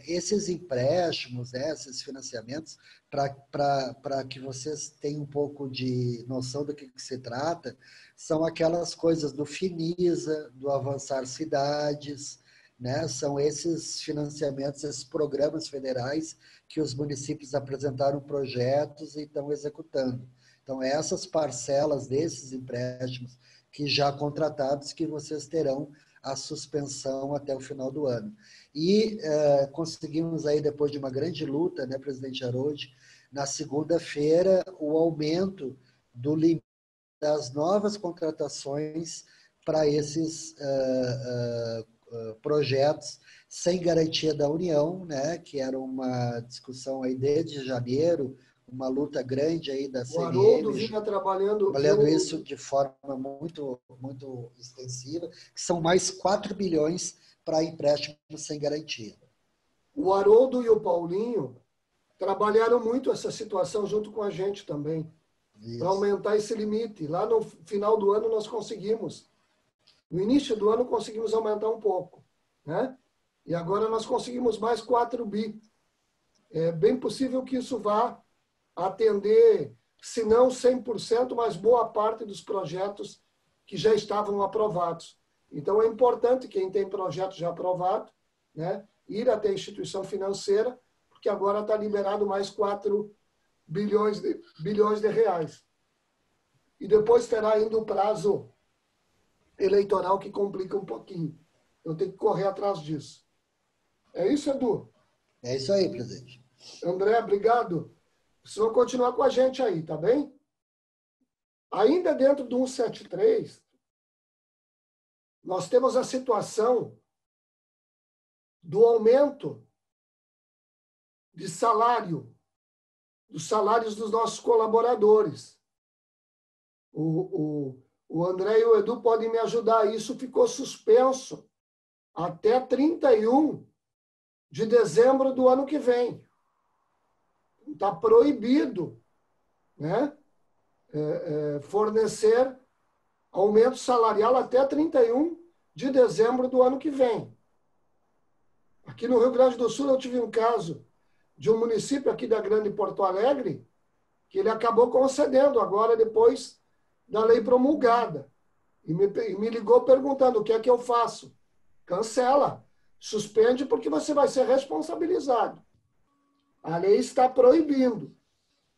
esses empréstimos, né, esses financiamentos, para que vocês tenham um pouco de noção do que se trata, são aquelas coisas do Finisa, do Avançar Cidades, né, são esses financiamentos, esses programas federais que os municípios apresentaram projetos e estão executando. Então, essas parcelas desses empréstimos que já contratados, que vocês terão a suspensão até o final do ano. E conseguimos aí, depois de uma grande luta, né, presidente Harold, na segunda-feira, o aumento do limite das novas contratações para esses projetos sem garantia da União, né, que era uma discussão aí desde janeiro, uma luta grande aí da CNM. O Haroldo vinha trabalhando isso de forma muito, muito extensiva, que são mais 4 bilhões para empréstimos sem garantia. O Haroldo e o Paulinho trabalharam muito essa situação junto com a gente também, para aumentar esse limite. Lá no final do ano nós conseguimos. No início do ano conseguimos aumentar um pouco, né? E agora nós conseguimos mais 4 bi. É bem possível que isso vá atender, se não 100%, mas boa parte dos projetos que já estavam aprovados. Então, é importante quem tem projeto já aprovado, né, ir até a instituição financeira, porque agora está liberado mais 4 bilhões de reais. E depois terá ainda o prazo eleitoral, que complica um pouquinho. Eu tenho que correr atrás disso. É isso, Edu? É isso aí, presidente. André, obrigado. Vocês vão continuar com a gente aí, tá bem? Ainda dentro do 173, nós temos a situação do aumento de salário, dos salários dos nossos colaboradores. O André e o Edu podem me ajudar. Isso ficou suspenso até 31 de dezembro do ano que vem. Está proibido, né, fornecer aumento salarial até 31 de dezembro do ano que vem. Aqui no Rio Grande do Sul eu tive um caso de um município aqui da Grande Porto Alegre que ele acabou concedendo agora depois da lei promulgada. E me ligou perguntando o que é que eu faço. Cancela, suspende porque você vai ser responsabilizado. A lei está proibindo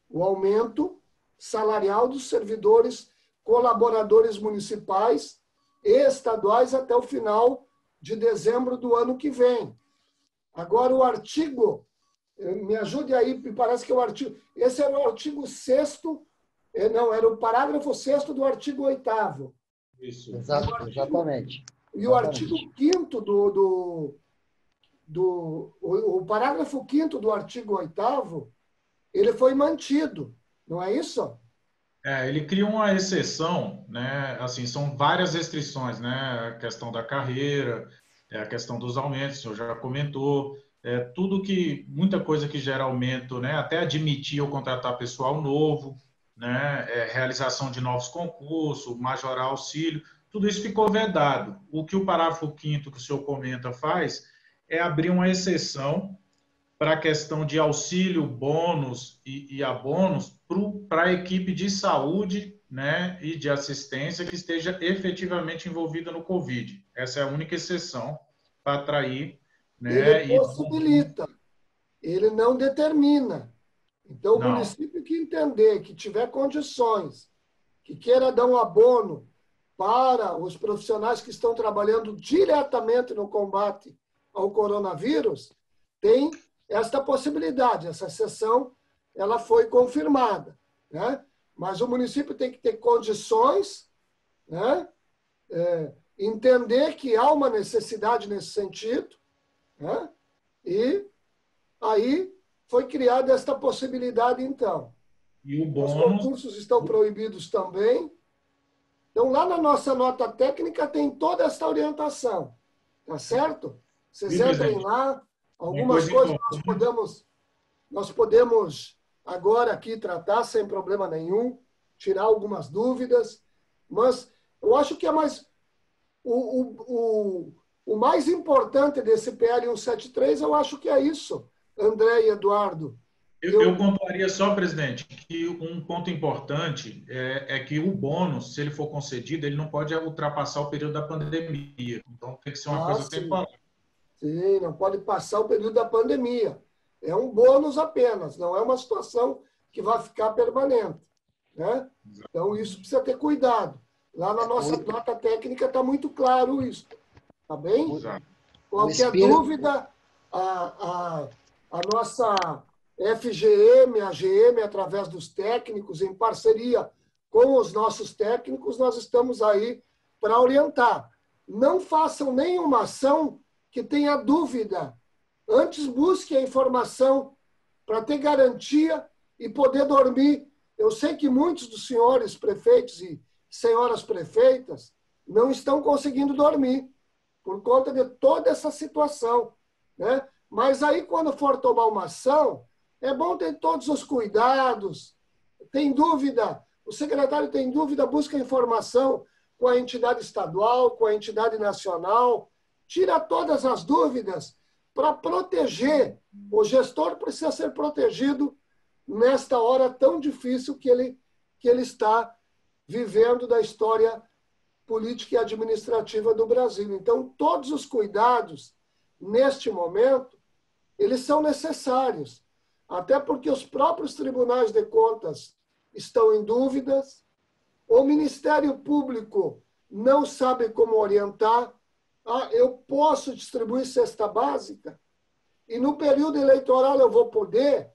o aumento salarial dos servidores colaboradores municipais e estaduais até o final de dezembro do ano que vem. Agora, o artigo, me ajude aí, me parece que é o artigo, esse era o artigo 6º, não, era o parágrafo 6º do artigo 8º. Isso, exatamente. E o artigo 5º o parágrafo 5º do artigo 8º, ele foi mantido, não é isso? Ele cria uma exceção, né? Assim, são várias restrições, né? A questão da carreira, a questão dos aumentos, o senhor já comentou, muita coisa que gera aumento, né? Até admitir ou contratar pessoal novo, né? Realização de novos concursos, majorar auxílio, tudo isso ficou vedado. O que o parágrafo 5º que o senhor comenta faz é abrir uma exceção para a questão de auxílio, bônus e abonos para a equipe de saúde, né, e de assistência que esteja efetivamente envolvida no Covid. Essa é a única exceção para atrair né? Ele possibilita, ele não determina. Então, o município que entender, que tiver condições, que queira dar um abono para os profissionais que estão trabalhando diretamente no combate ao coronavírus, tem esta possibilidade. Essa exceção ela foi confirmada, né? Mas o município tem que ter condições, né? Entender que há uma necessidade nesse sentido, né? E aí foi criada esta possibilidade, então. E o bônus... Os concursos estão proibidos também. Então, lá na nossa nota técnica tem toda essa orientação, tá certo? Vocês entrem lá, algumas coisas nós podemos agora aqui tratar sem problema nenhum, tirar algumas dúvidas, mas eu acho que é mais... O mais importante desse PL 173, eu acho que é isso, André e Eduardo. Eu pontuaria só, presidente, que um ponto importante é que o bônus, se ele for concedido, ele não pode ultrapassar o período da pandemia. Então, tem que ser uma coisa temporária. Sim, não pode passar o período da pandemia. É um bônus apenas, não é uma situação que vai ficar permanente, né? Então, isso precisa ter cuidado. Lá na nossa nota técnica está muito claro isso. Tá bem? Qualquer dúvida, a nossa FGM, a GM, através dos técnicos, em parceria com os nossos técnicos, nós estamos aí para orientar. Não façam nenhuma ação que tenha dúvida. Antes, busque a informação para ter garantia e poder dormir. Eu sei que muitos dos senhores prefeitos e senhoras prefeitas não estão conseguindo dormir por conta de toda essa situação, né? Mas aí, quando for tomar uma ação, é bom ter todos os cuidados. Tem dúvida? O secretário tem dúvida, busca informação com a entidade estadual, com a entidade nacional. Tira todas as dúvidas para proteger. O gestor precisa ser protegido nesta hora tão difícil que ele está vivendo da história política e administrativa do Brasil. Então, todos os cuidados, neste momento, eles são necessários. Até porque os próprios tribunais de contas estão em dúvidas, o Ministério Público não sabe como orientar. Eu posso distribuir cesta básica e no período eleitoral eu vou poder?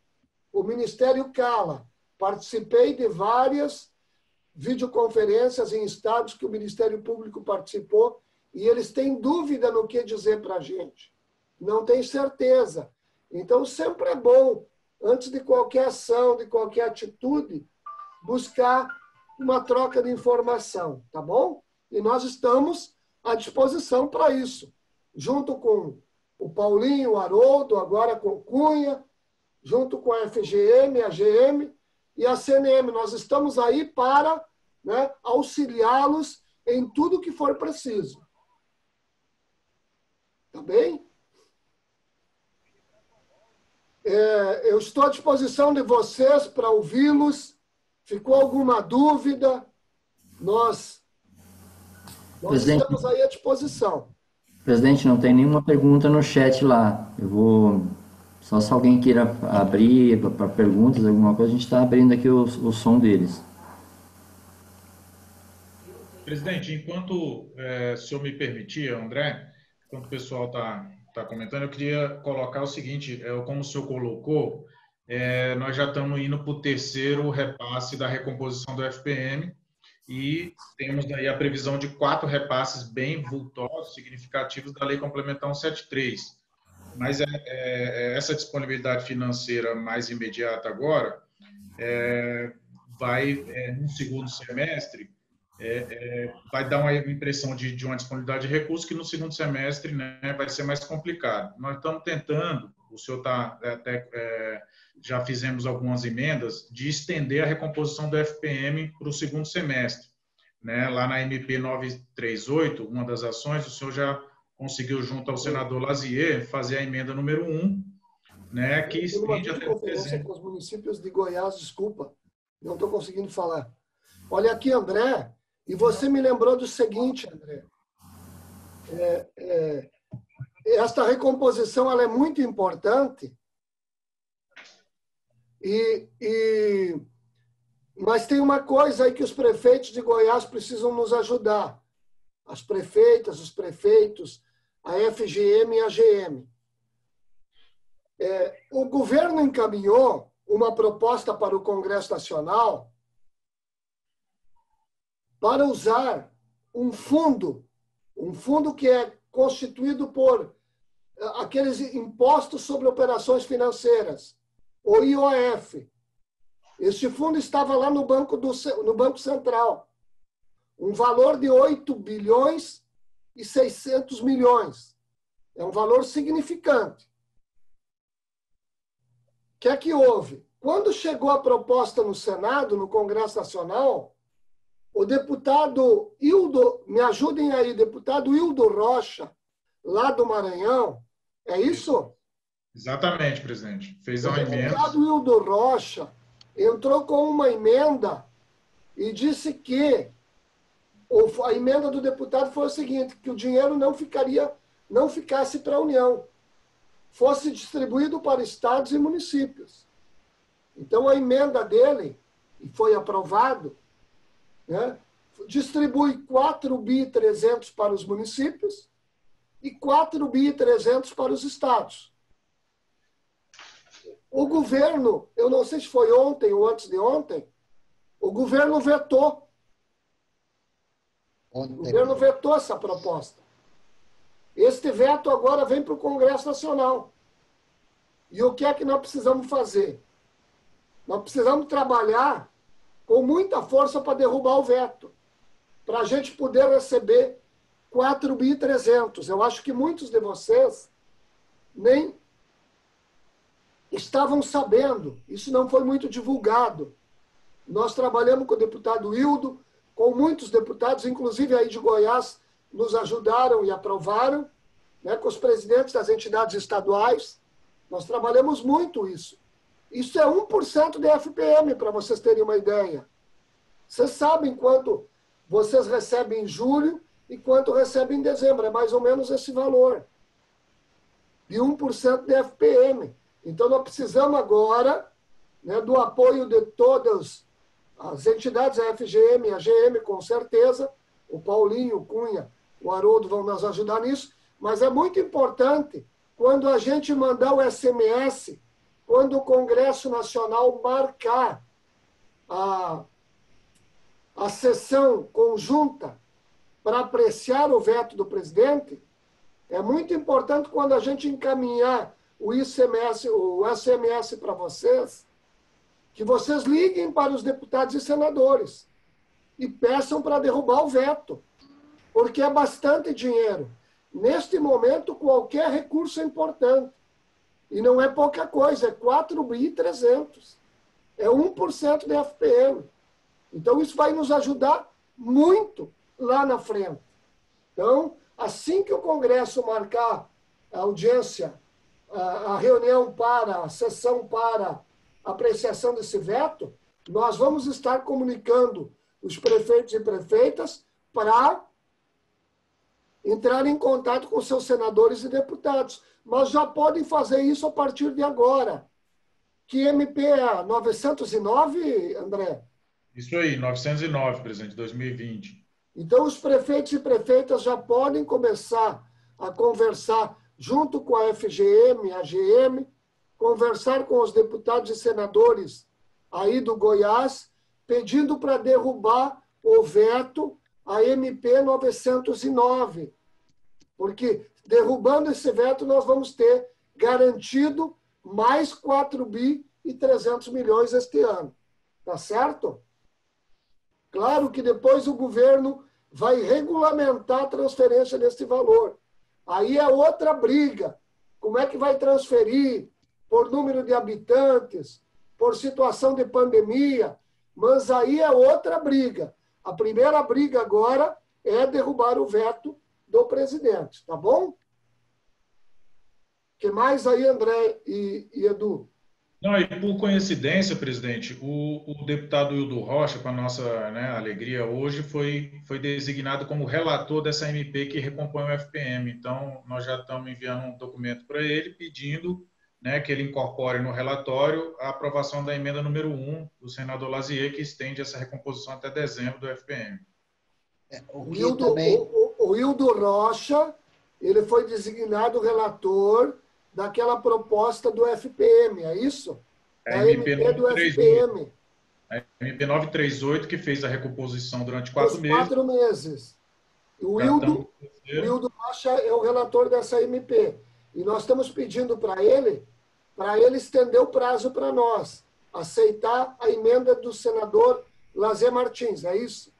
O Ministério cala. Participei de várias videoconferências em estados que o Ministério Público participou e eles têm dúvida no que dizer para a gente. Não tem certeza. Então, sempre é bom, antes de qualquer ação, de qualquer atitude, buscar uma troca de informação, tá bom? E nós estamos à disposição para isso, junto com o Paulinho, o Haroldo, agora com o Cunha, junto com a FGM, a GM e a CNM. Nós estamos aí para, né, auxiliá-los em tudo que for preciso. Tá bem? Eu estou à disposição de vocês para ouvi-los. Ficou alguma dúvida? Nós estamos aí à disposição. Presidente, não tem nenhuma pergunta no chat lá. Eu vou... Só se alguém queira abrir para perguntas, alguma coisa, a gente está abrindo aqui o som deles. Presidente, enquanto o senhor me permitir, André, enquanto o pessoal está comentando, eu queria colocar o seguinte, como o senhor colocou, nós já estamos indo para o terceiro repasse da recomposição do FPM e temos daí a previsão de 4 repasses bem vultosos, significativos da Lei Complementar 173. Mas essa disponibilidade financeira mais imediata agora vai, no segundo semestre, vai dar uma impressão de uma disponibilidade de recursos que no segundo semestre, né, vai ser mais complicado. Nós estamos tentando, o senhor está já fizemos algumas emendas, de estender a recomposição do FPM para o segundo semestre. Né? Lá na MP 938, uma das ações, o senhor já conseguiu, junto ao senador Lazier, fazer a emenda número 1, né, que estende até conferência com os municípios de Goiás, desculpa, não estou conseguindo falar. Olha aqui, André, e você me lembrou do seguinte, André. esta recomposição ela é muito importante, mas tem uma coisa aí que os prefeitos de Goiás precisam nos ajudar. As prefeitas, os prefeitos, a FGM e a GM. O governo encaminhou uma proposta para o Congresso Nacional para usar um fundo que é constituído por aqueles impostos sobre operações financeiras, o IOF. Este fundo estava lá no Banco Central, um valor de 8 bilhões e 600 milhões. É um valor significante. O que é que houve? Quando chegou a proposta no Senado, no Congresso Nacional, o deputado Hildo, me ajudem aí, deputado Hildo Rocha, lá do Maranhão, é isso? Exatamente, presidente. Fez uma emenda. O deputado Hildo Rocha entrou com uma emenda e disse que a emenda do deputado foi o seguinte, que o dinheiro não ficasse para a União, fosse distribuído para estados e municípios. Então, a emenda dele, e foi aprovado, né, distribui 4.300 bi para os municípios e 4.300 bi para os estados. O governo, eu não sei se foi ontem ou antes de ontem, o governo vetou. O governo vetou essa proposta. Este veto agora vem para o Congresso Nacional. E o que é que nós precisamos fazer? Nós precisamos trabalhar com muita força para derrubar o veto, para a gente poder receber 4.300 bi. Eu acho que muitos de vocês nem estavam sabendo, isso não foi muito divulgado. Nós trabalhamos com o deputado Hildo, com muitos deputados, inclusive aí de Goiás, nos ajudaram e aprovaram, né, com os presidentes das entidades estaduais. Nós trabalhamos muito isso. Isso é 1% de FPM, para vocês terem uma ideia. Vocês sabem quanto vocês recebem em julho e quanto recebem em dezembro. É mais ou menos esse valor. De 1% de FPM. Então, nós precisamos agora, né, do apoio de todas as entidades, a FGM, a GM, com certeza. O Paulinho, o Cunha, o Haroldo vão nos ajudar nisso. Mas é muito importante, quando a gente mandar o SMS, quando o Congresso Nacional marcar a sessão conjunta para apreciar o veto do presidente, é muito importante quando a gente encaminhar o SMS para vocês, que vocês liguem para os deputados e senadores e peçam para derrubar o veto, porque é bastante dinheiro. Neste momento, qualquer recurso é importante. E não é pouca coisa, é 4.300 bi. É 1% de FPM. Então, isso vai nos ajudar muito lá na frente. Então, assim que o Congresso marcar a audiência, a reunião a sessão para apreciação desse veto, nós vamos estar comunicando os prefeitos e prefeitas para entrar em contato com seus senadores e deputados. Mas já podem fazer isso a partir de agora. Que MP é 909, André? Isso aí, 909, presidente, 2020. Então, os prefeitos e prefeitas já podem começar a conversar junto com a FGM, a GM, conversar com os deputados e senadores aí do Goiás, pedindo para derrubar o veto a MP 909. Porque, derrubando esse veto, nós vamos ter garantido mais 4.300 bi este ano. Tá certo? Claro que depois o governo vai regulamentar a transferência desse valor. Aí é outra briga. Como é que vai transferir? Por número de habitantes, por situação de pandemia. Mas aí é outra briga. A primeira briga agora é derrubar o veto do presidente. Tá bom? O que mais aí, André e Edu? Não, e por coincidência, presidente, o deputado Hildo Rocha, para nossa, né, alegria hoje, foi designado como relator dessa MP que recompõe o FPM. Então, nós já estamos enviando um documento para ele pedindo, né, que ele incorpore no relatório a aprovação da emenda número 1 do senador Lazier, que estende essa recomposição até dezembro do FPM. O Hildo Rocha, ele foi designado relator daquela proposta do FPM, é isso? A MP do FPM. A MP 938, que fez a recomposição durante 4 meses. 4 meses. O Hildo Rocha é o relator dessa MP. E nós estamos pedindo para ele estender o prazo para nós, aceitar a emenda do senador Lazier Martins, é isso?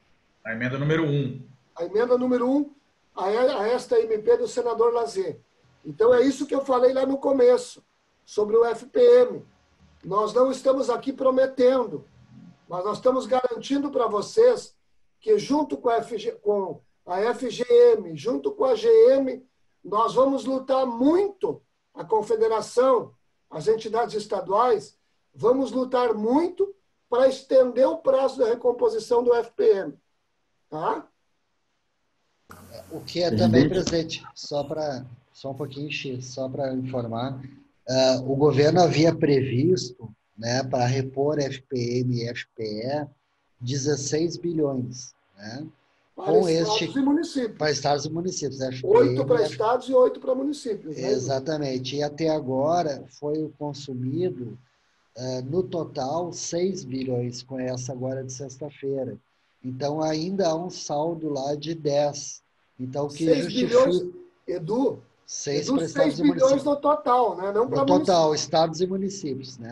A emenda número 1. A emenda número 1 a esta MP do senador Lazier. Então, é isso que eu falei lá no começo, sobre o FPM. Nós não estamos aqui prometendo, mas nós estamos garantindo para vocês que, junto com a FGM, junto com a GM, nós vamos lutar muito, a confederação, as entidades estaduais, vamos lutar muito para estender o prazo da recomposição do FPM. Tá? O que é também, presidente, só um pouquinho, só para informar, o governo havia previsto, né, para repor FPM e FPE 16 bilhões, né? Para estados e municípios. Para estados e municípios. FPM, 8 para estados e 8 para municípios. Né? Exatamente. E até agora foi consumido, no total, 6 bilhões com essa agora de sexta-feira. Então, ainda há um saldo lá de 10. Então, que 6 justifica... bilhões, Edu, 6 bilhões no total, né? Não para municípios. Total, estados e municípios. Né?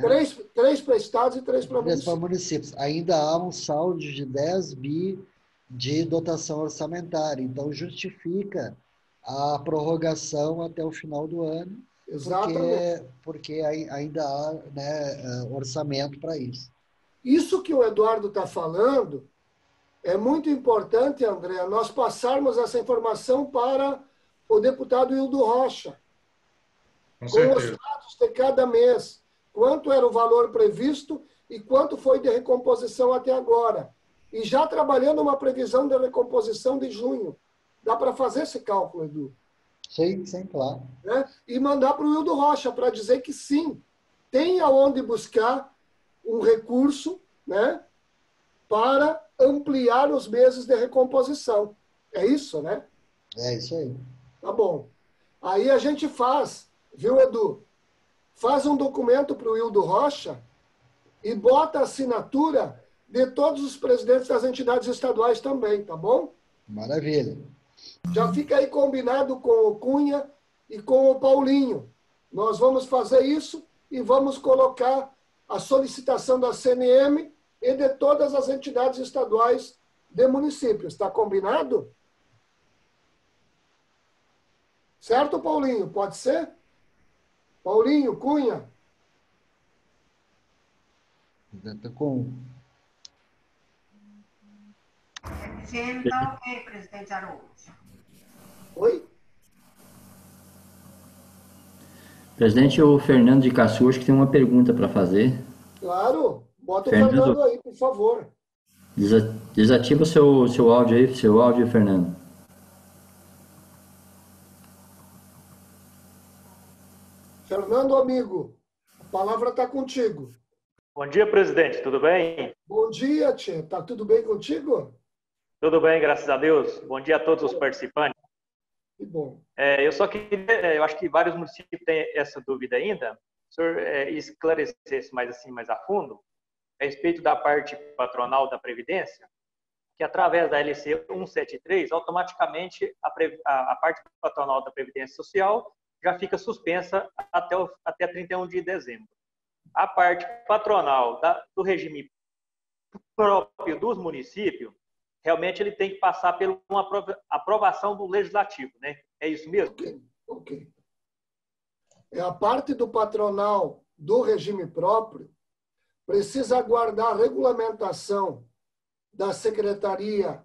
3 para estados e 3 para municípios. 3 para municípios. Ainda há um saldo de 10 bi de dotação orçamentária. Então, justifica a prorrogação até o final do ano. Exatamente. Porque ainda há, né, orçamento para isso. Isso que o Eduardo está falando é muito importante, André, nós passarmos essa informação para o deputado Hildo Rocha. Com os dados de cada mês. Quanto era o valor previsto e quanto foi de recomposição até agora. E já trabalhando uma previsão de recomposição de junho. Dá para fazer esse cálculo, Edu? Sim, claro. Né? E mandar para o Hildo Rocha para dizer que sim, tem aonde buscar um recurso, né, para ampliar os meses de recomposição. É isso, né? É isso aí. Tá bom. Aí a gente faz, viu, Edu? Faz um documento para o Hildo Rocha e bota a assinatura de todos os presidentes das entidades estaduais também, tá bom? Maravilha. Já fica aí combinado com o Cunha e com o Paulinho. Nós vamos fazer isso e vamos colocar a solicitação da CNM e de todas as entidades estaduais de municípios. Está combinado? Certo, Paulinho? Pode ser? Paulinho, Cunha? Está com... FGM está ok, presidente Haroldo. Oi? Presidente, o Fernando de Caçu, acho que tem uma pergunta para fazer. Claro. Bota o Fernando aí, por favor. Desativa seu áudio aí, Fernando. Fernando, amigo, a palavra está contigo. Bom dia, presidente. Tudo bem? Bom dia, tia. Tá tudo bem contigo? Tudo bem, graças a Deus. Bom dia a todos os participantes. Que bom. Eu só queria, eu acho que vários municípios têm essa dúvida ainda. O senhor esclarecesse mais a fundo a respeito da parte patronal da Previdência, que através da LC 173, automaticamente a parte patronal da Previdência Social já fica suspensa até 31 de dezembro. A parte patronal do regime próprio dos municípios, realmente ele tem que passar por uma aprovação do Legislativo, né? É isso mesmo? Ok. É a parte do patronal do regime próprio precisa aguardar a regulamentação da Secretaria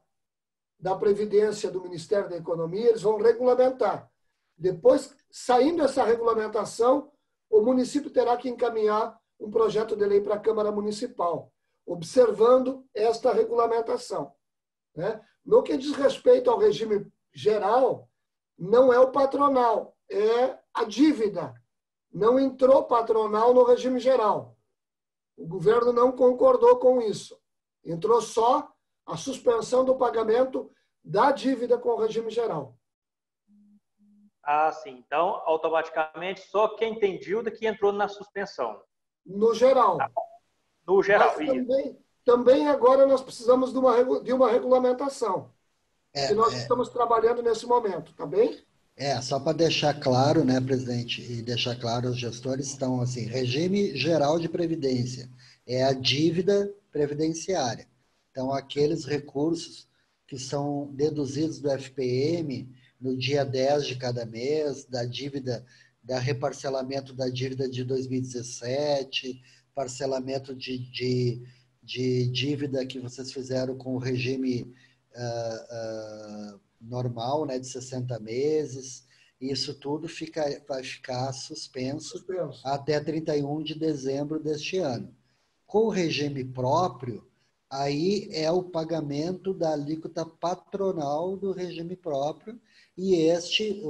da Previdência do Ministério da Economia, eles vão regulamentar. Depois, saindo essa regulamentação, o município terá que encaminhar um projeto de lei para a Câmara Municipal, observando esta regulamentação, né? No que diz respeito ao regime geral, não é o patronal, é a dívida. Não entrou patronal no regime geral. O governo não concordou com isso. Entrou só a suspensão do pagamento da dívida com o regime geral. Ah, sim. Então, automaticamente, só quem tem dívida que entrou na suspensão. No geral. Tá. No geral, mas também agora nós precisamos de uma regulamentação. Que nós estamos trabalhando nesse momento, tá bem? Só para deixar claro, né, presidente, e deixar claro, os gestores estão assim, regime geral de previdência, é a dívida previdenciária. Então, aqueles recursos que são deduzidos do FPM no dia 10 de cada mês, da dívida, da reparcelamento da dívida de 2017, parcelamento de dívida que vocês fizeram com o regime normal, né, de 60 meses, isso tudo vai ficar suspenso até 31 de dezembro deste ano. Com o regime próprio, aí é o pagamento da alíquota patronal do regime próprio, e este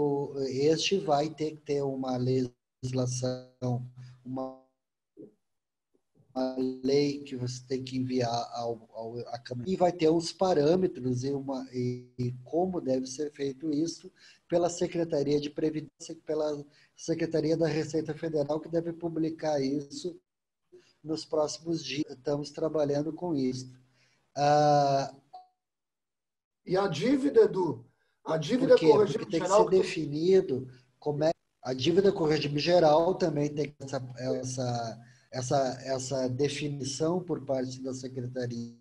vai ter que ter uma legislação, uma lei que você tem que enviar à Câmara, e vai ter uns parâmetros e como deve ser feito isso pela Secretaria de Previdência, pela Secretaria da Receita Federal, que deve publicar isso nos próximos dias. Estamos trabalhando com isso. E a dívida, Edu? A dívida com o regime tem geral... que ser definido como é... A dívida com o regime geral também tem essa definição por parte da Secretaria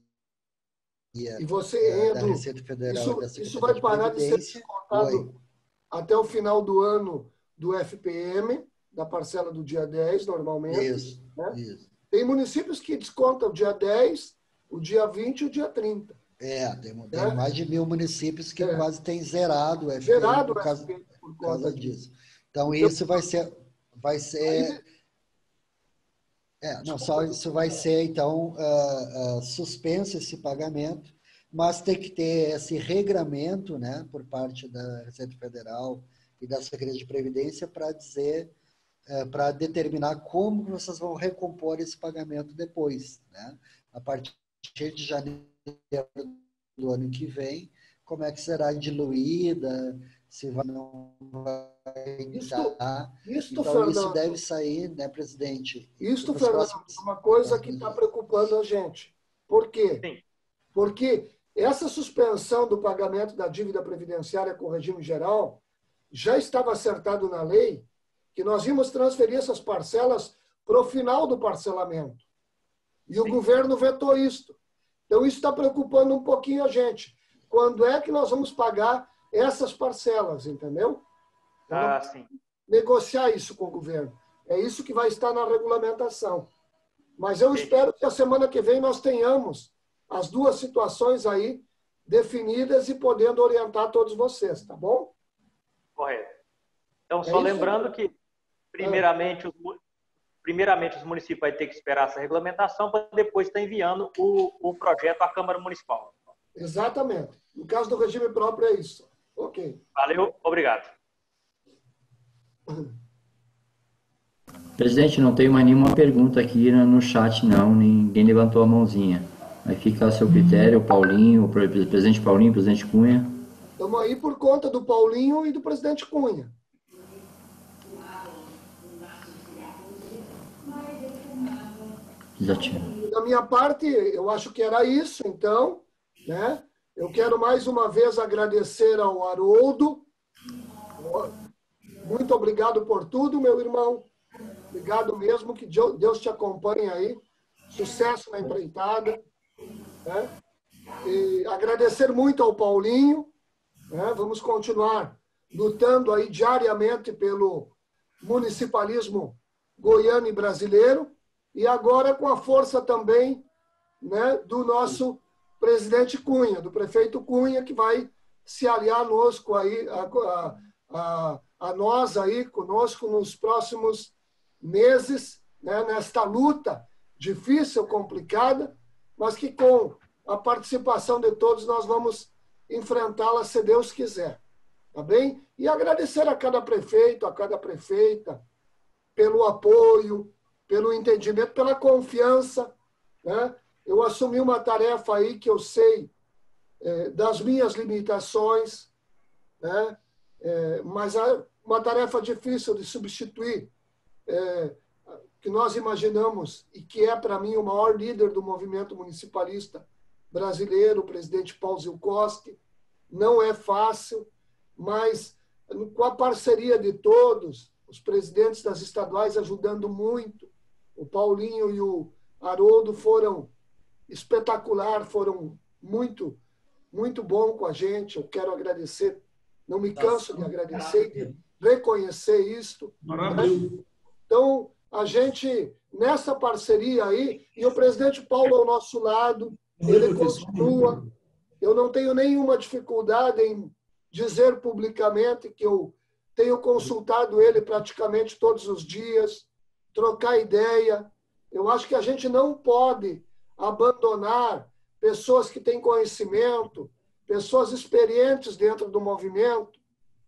e você, da Edu, Receita Federal isso vai parar de ser descontado até o final do ano do FPM, da parcela do dia 10, normalmente. Isso, né? isso. Tem municípios que descontam o dia 10, o dia 20 e o dia 30. Tem mais de 1.000 municípios que quase têm zerado o FPM por causa disso. Então, isso vai ser isso vai ser, então, suspenso esse pagamento, mas tem que ter esse regramento, né, por parte da Receita Federal e da Secretaria de Previdência para dizer, para determinar como vocês vão recompor esse pagamento depois, né? A partir de janeiro do ano que vem, como é que será diluída, se vai, não vai dar. Então, Fernando, isso deve sair, né, presidente? Isso, Fernando, é uma coisa que está preocupando a gente. Por quê? Sim. Porque essa suspensão do pagamento da dívida previdenciária com o regime geral já estava acertado na lei que nós íamos transferir essas parcelas para o final do parcelamento. E o governo vetou isso. Então, isso está preocupando um pouquinho a gente. Quando é que nós vamos pagar essas parcelas, entendeu? Então, sim. Negociar isso com o governo. É isso que vai estar na regulamentação. Mas eu espero que a semana que vem nós tenhamos as duas situações aí definidas e podendo orientar todos vocês, tá bom? Correto. Então, só lembrando que, primeiramente, os municípios vão ter que esperar essa regulamentação para depois estar enviando o projeto à Câmara Municipal. Exatamente. No caso do regime próprio é isso. Ok. Valeu, obrigado. Presidente, não tenho mais nenhuma pergunta aqui no chat, não. Ninguém levantou a mãozinha. Vai ficar a seu critério, o Paulinho, o presidente Paulinho, o presidente Cunha. Estamos aí por conta do Paulinho e do presidente Cunha. Exatinho. Da minha parte, eu acho que era isso, então, né? Eu quero mais uma vez agradecer ao Haroldo. Muito obrigado por tudo, meu irmão. Obrigado mesmo, que Deus te acompanhe aí. Sucesso na empreitada. Né? E agradecer muito ao Paulinho. Né? Vamos continuar lutando aí diariamente pelo municipalismo goiano e brasileiro. E agora com a força também, né, do nosso presidente Cunha, do prefeito Cunha, que vai se aliar conosco aí, a nós aí, conosco nos próximos meses, né, nesta luta difícil, complicada, mas que com a participação de todos nós vamos enfrentá-la, se Deus quiser. Tá bem? E agradecer a cada prefeito, a cada prefeita, pelo apoio, pelo entendimento, pela confiança, né? Eu assumi uma tarefa aí que eu sei das minhas limitações, né? Mas uma tarefa difícil de substituir, que nós imaginamos, e que é, para mim, o maior líder do movimento municipalista brasileiro, o presidente Paul Zielkowski. Não é fácil, mas com a parceria de todos, os presidentes das estaduais ajudando muito, o Paulinho e o Haroldo foram espetacular, foram muito, muito bom com a gente. Eu quero agradecer, não me canso de agradecer e de reconhecer isto. Maravilha. Então, a gente, nessa parceria aí, e o presidente Paulo ao nosso lado, ele continua. Eu não tenho nenhuma dificuldade em dizer publicamente que eu tenho consultado ele praticamente todos os dias, trocar ideia. Eu acho que a gente não pode abandonar pessoas que têm conhecimento, pessoas experientes dentro do movimento,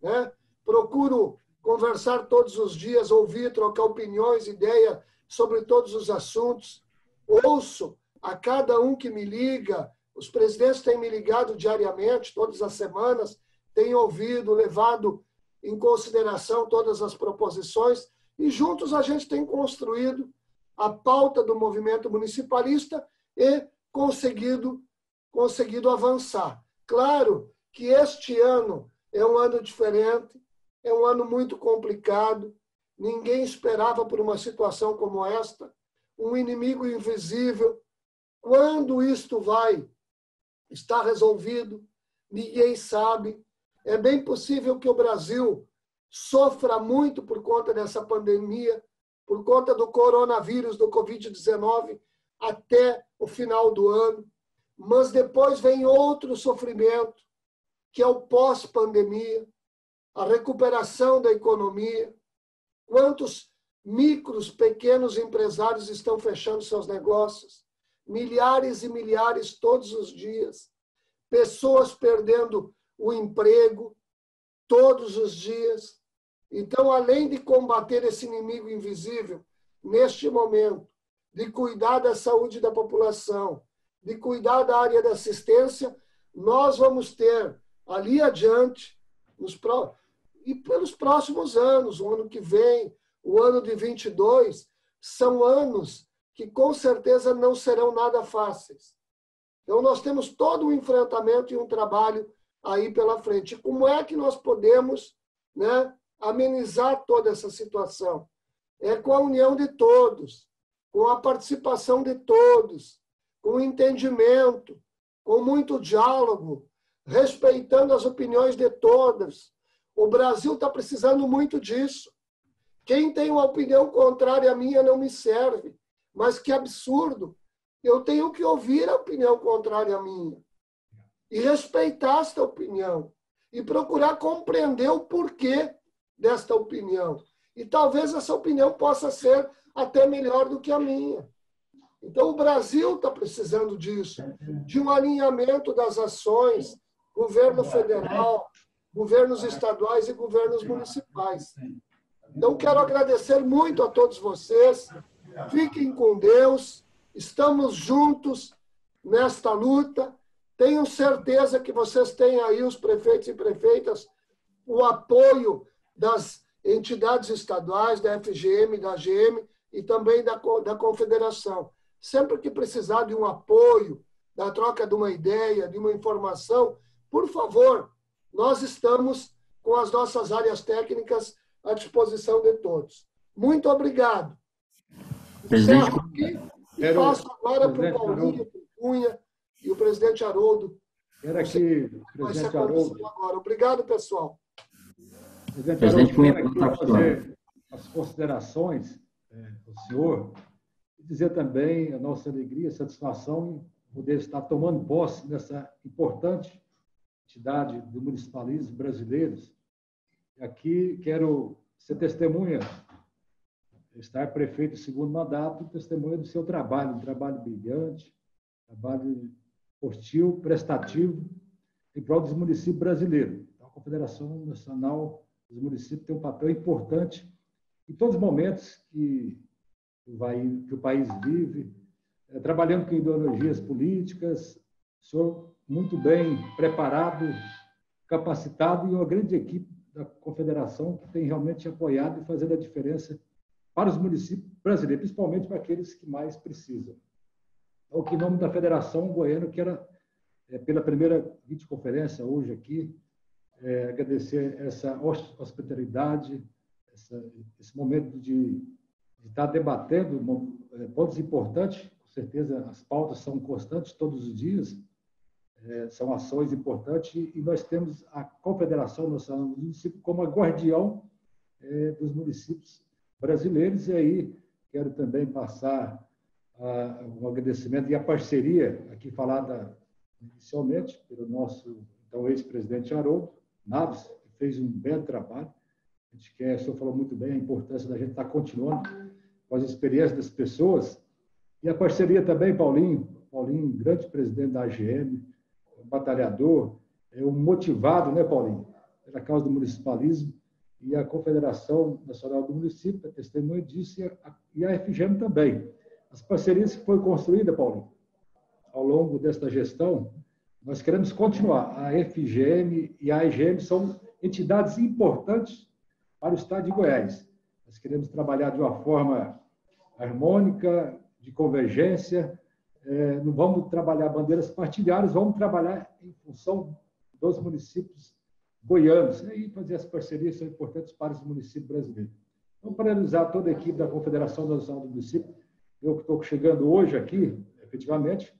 né? Procuro conversar todos os dias, ouvir, trocar opiniões, ideias sobre todos os assuntos. Ouço a cada um que me liga. Os presidentes têm me ligado diariamente, todas as semanas, têm ouvido, levado em consideração todas as proposições, e juntos a gente tem construído a pauta do movimento municipalista e conseguido avançar. Claro que este ano é um ano diferente, é um ano muito complicado, ninguém esperava por uma situação como esta, um inimigo invisível. Quando isto vai estar resolvido, ninguém sabe. É bem possível que o Brasil sofra muito por conta dessa pandemia, por conta do coronavírus, do Covid-19, até o final do ano. Mas depois vem outro sofrimento, que é o pós-pandemia, a recuperação da economia. Quantos micros, pequenos empresários estão fechando seus negócios? Milhares e milhares todos os dias. Pessoas perdendo o emprego todos os dias. Então, além de combater esse inimigo invisível, neste momento, de cuidar da saúde da população, de cuidar da área da assistência, nós vamos ter ali adiante, e pelos próximos anos, o ano que vem, o ano de 22, são anos que com certeza não serão nada fáceis. Então, nós temos todo um enfrentamento e um trabalho aí pela frente. Como é que nós podemos, né, amenizar toda essa situação? É com a união de todos, com a participação de todos, com entendimento, com muito diálogo, respeitando as opiniões de todas. O Brasil está precisando muito disso. Quem tem uma opinião contrária à minha não me serve. Mas que absurdo! Eu tenho que ouvir a opinião contrária à minha e respeitar esta opinião e procurar compreender o porquê desta opinião. E talvez essa opinião possa ser até melhor do que a minha. Então, o Brasil está precisando disso, de um alinhamento das ações, governo federal, governos estaduais e governos municipais. Então, quero agradecer muito a todos vocês. Fiquem com Deus. Estamos juntos nesta luta. Tenho certeza que vocês têm aí, os prefeitos e prefeitas, o apoio das entidades estaduais, da FGM, da AGM e também da Confederação. Sempre que precisar de um apoio, da troca de uma ideia, de uma informação, por favor, nós estamos com as nossas áreas técnicas à disposição de todos. Muito obrigado. Encerro aqui e passo agora para o Paulinho, para o Cunha e o presidente Haroldo. Quero aqui, presidente Haroldo. Agora. Obrigado, pessoal. Presidente Haroldo, quero aqui fazer as considerações do senhor e dizer também a nossa alegria e satisfação em poder estar tomando posse dessa importante entidade do municipalismo brasileiro. Aqui quero ser testemunha estar prefeito em segundo mandato, testemunha do seu trabalho, um trabalho brilhante, trabalho hostil, prestativo, em prol dos municípios brasileiros. Então, a Confederação Nacional dos Municípios tem um papel importante em todos os momentos que o país vive, trabalhando com ideologias políticas, o senhor muito bem preparado, capacitado e uma grande equipe da Confederação que tem realmente apoiado e fazendo a diferença para os municípios brasileiros, principalmente para aqueles que mais precisam. Então, que em nome da Federação Goiana, eu quero, pela primeira videoconferência hoje aqui, agradecer essa hospitalidade, esse momento de estar debatendo pontos importantes. Com certeza, as pautas são constantes todos os dias, são ações importantes, e nós temos a Confederação Nacional dos Municípios como a guardião dos municípios brasileiros. E aí quero também passar um agradecimento e a parceria, aqui falada inicialmente pelo nosso então ex-presidente Haroldo Naves, que fez um belo trabalho. A gente quer, o senhor falou muito bem a importância da gente estar continuando com as experiências das pessoas. E a parceria também, Paulinho, grande presidente da AGM, um batalhador, um motivado, né, Paulinho, pela causa do municipalismo, e a Confederação Nacional do Município, a testemunha disso, e a FGM também. As parcerias que foram construídas, Paulinho, ao longo desta gestão, nós queremos continuar. A FGM e a AGM são entidades importantes para o Estado de Goiás. Nós queremos trabalhar de uma forma harmônica, de convergência, não vamos trabalhar bandeiras partilhadas, vamos trabalhar em função dos municípios goianos, e fazer as parcerias são importantes para os municípios brasileiros. Então, parabenizar toda a equipe da Confederação Nacional do Município. Eu que estou chegando hoje aqui, efetivamente,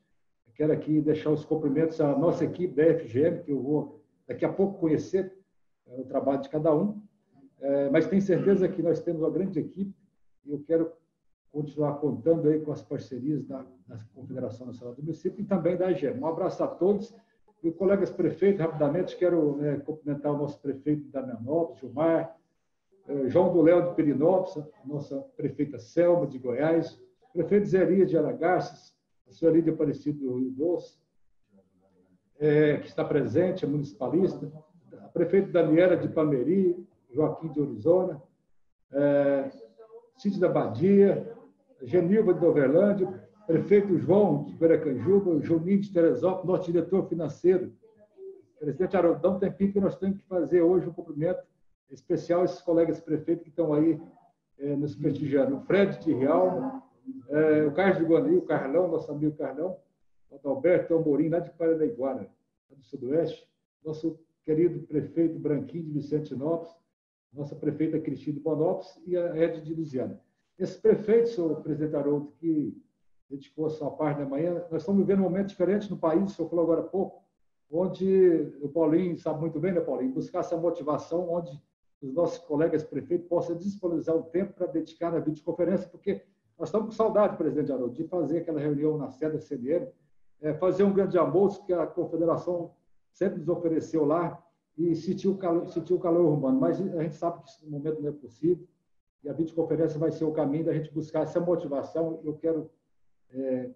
quero aqui deixar os cumprimentos à nossa equipe da FGM, que eu vou daqui a pouco conhecer o trabalho de cada um, mas tenho certeza que nós temos uma grande equipe, e eu quero continuar contando aí com as parcerias da Confederação Nacional do Município e também da AGM. Um abraço a todos. E colegas prefeitos, rapidamente, quero cumprimentar o nosso prefeito de Damianópolis, Gilmar, João do Léo de Pirinópolis, nossa prefeita Selma de Goiás, prefeito Zé Elias de Aragarças, a senhora Lídia Aparecida do Rio Doce, que está presente, a municipalista, a prefeita Daniela de Pameri, Joaquim de Orizona, Cid da Badia, Genilva de Overlândia, prefeito João de Peracanjuba, Juninho de Teresópolis, nosso diretor financeiro. Presidente Haroldo, dá um tempinho que nós temos que fazer hoje um cumprimento especial a esses colegas prefeitos que estão aí nos prestigiando. O Fred de Rialma, o Carlos de Guani, o Carlão, nosso amigo Carlão, o Alberto Amorim, lá de Paranaiguara, do Sudoeste, nosso querido prefeito Branquinho de Vicentinópolis, nossa prefeita Cristina de Bonópolis e a Ed de Luziana. Esses prefeitos, senhor presidente Haroldo, que dedicou a sua parte da manhã, nós estamos vivendo um momento diferente no país, o senhor falou agora há pouco, onde o Paulinho sabe muito bem, né, Paulinho, buscar essa motivação, onde os nossos colegas prefeitos possam disponibilizar o tempo para dedicar na videoconferência, porque nós estamos com saudade, presidente Haroldo, de fazer aquela reunião na sede da CNM, fazer um grande almoço que a Confederação sempre nos ofereceu lá, e sentir o calor urbano, mas a gente sabe que isso no momento não é possível, e a videoconferência vai ser o caminho da gente buscar essa motivação. Eu quero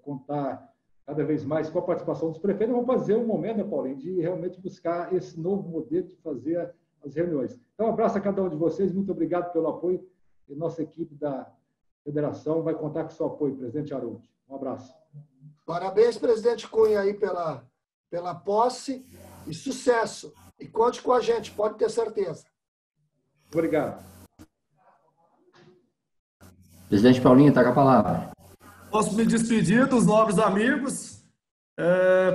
contar cada vez mais com a participação dos prefeitos. Vamos fazer um momento, né, Paulinho, de realmente buscar esse novo modelo de fazer as reuniões. Então, um abraço a cada um de vocês, muito obrigado pelo apoio, e nossa equipe da Federação vai contar com o seu apoio, presidente Haroldo. Um abraço. Parabéns, presidente Cunha, aí pela posse, e sucesso. E conte com a gente, pode ter certeza. Obrigado. Presidente Paulinho, está com a palavra. Posso me despedir dos nobres amigos.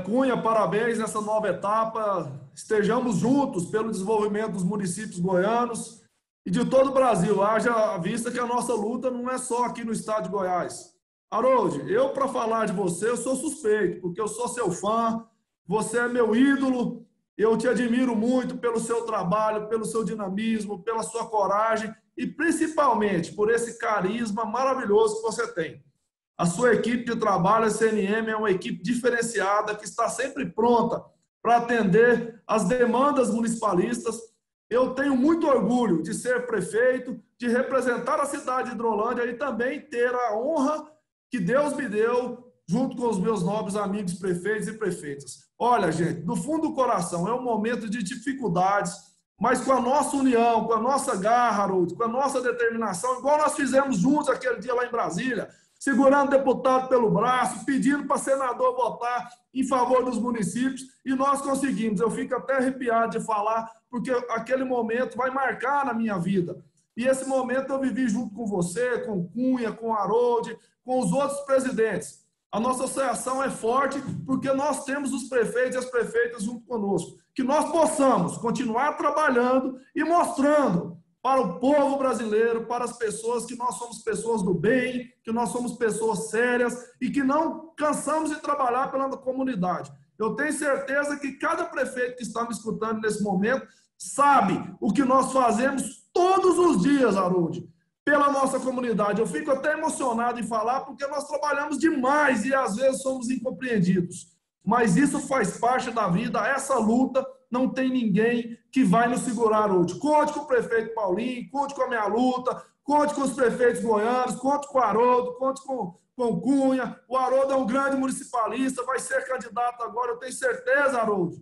Cunha, parabéns nessa nova etapa. Estejamos juntos pelo desenvolvimento dos municípios goianos e de todo o Brasil. Haja vista que a nossa luta não é só aqui no estado de Goiás. Haroldo, eu, para falar de você, eu sou suspeito, porque eu sou seu fã, você é meu ídolo, eu te admiro muito pelo seu trabalho, pelo seu dinamismo, pela sua coragem e principalmente por esse carisma maravilhoso que você tem. A sua equipe de trabalho, a CNM, é uma equipe diferenciada que está sempre pronta para atender as demandas municipalistas eu tenho muito orgulho de ser prefeito, de representar a cidade de Hidrolândia e também ter a honra que Deus me deu, junto com os meus nobres amigos prefeitos e prefeitas. Olha, gente, do fundo do coração, é um momento de dificuldades, mas com a nossa união, com a nossa garra, Harold, com a nossa determinação, igual nós fizemos juntos aquele dia lá em Brasília, segurando o deputado pelo braço, pedindo para o senador votar em favor dos municípios, e nós conseguimos. Eu fico até arrepiado de falar, porque aquele momento vai marcar na minha vida. E esse momento eu vivi junto com você, com o Cunha, com o Harold, com os outros presidentes. A nossa associação é forte porque nós temos os prefeitos e as prefeitas junto conosco. Que nós possamos continuar trabalhando e mostrando para o povo brasileiro, para as pessoas, que nós somos pessoas do bem, que nós somos pessoas sérias e que não cansamos de trabalhar pela comunidade. Eu tenho certeza que cada prefeito que está me escutando nesse momento sabe o que nós fazemos todos os dias, Harold, pela nossa comunidade. Eu fico até emocionado em falar porque nós trabalhamos demais e às vezes somos incompreendidos. Mas isso faz parte da vida, essa luta, não tem ninguém que vai nos segurar hoje. Conte com o prefeito Paulinho, conte com a minha luta, conte com os prefeitos goianos, conte com o Haroldo, conte com o Cunha. O Haroldo é um grande municipalista, vai ser candidato agora, eu tenho certeza, Haroldo,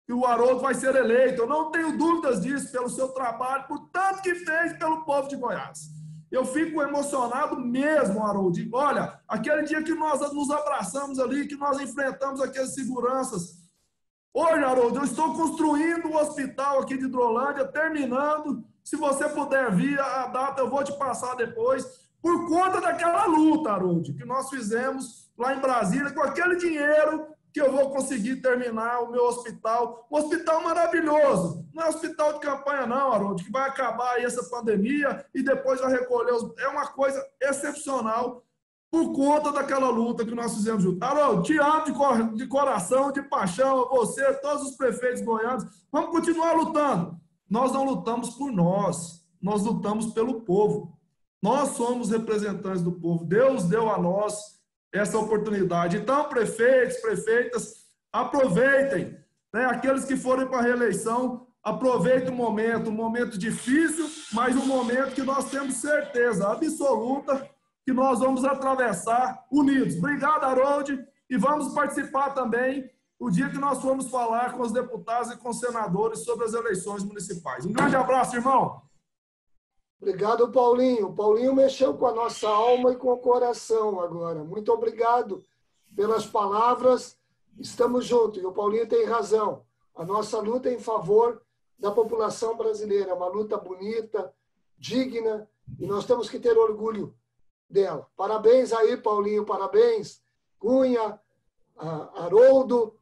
que o Haroldo vai ser eleito. Eu não tenho dúvidas disso, pelo seu trabalho, por tanto que fez pelo povo de Goiás. Eu fico emocionado mesmo, Haroldo. Olha, aquele dia que nós nos abraçamos ali, que nós enfrentamos aquelas seguranças. Hoje, Haroldo, eu estou construindo um hospital aqui de Hidrolândia, terminando. Se você puder vir, a data eu vou te passar depois, por conta daquela luta, Haroldo, que nós fizemos lá em Brasília, com aquele dinheiro que eu vou conseguir terminar o meu hospital. Um hospital maravilhoso. Não é hospital de campanha, não, Haroldo, que vai acabar aí essa pandemia e depois vai recolher os... É uma coisa excepcional por conta daquela luta que nós fizemos junto. Haroldo, te amo de coração, de paixão, a você, todos os prefeitos goianos. Vamos continuar lutando. Nós não lutamos por nós lutamos pelo povo. Nós somos representantes do povo. Deus deu a nós essa oportunidade. Então, prefeitos, prefeitas, aproveitem, né? Aqueles que forem para a reeleição, aproveitem o momento, um momento difícil, mas um momento que nós temos certeza absoluta que nós vamos atravessar unidos. Obrigado, Harold, e vamos participar também o dia que nós formos falar com os deputados e com os senadores sobre as eleições municipais. Um grande abraço, irmão. Obrigado, Paulinho. O Paulinho mexeu com a nossa alma e com o coração agora. Muito obrigado pelas palavras. Estamos juntos. E o Paulinho tem razão. A nossa luta é em favor da população brasileira. É uma luta bonita, digna, e nós temos que ter orgulho dela. Parabéns aí, Paulinho. Parabéns, Cunha, Haroldo.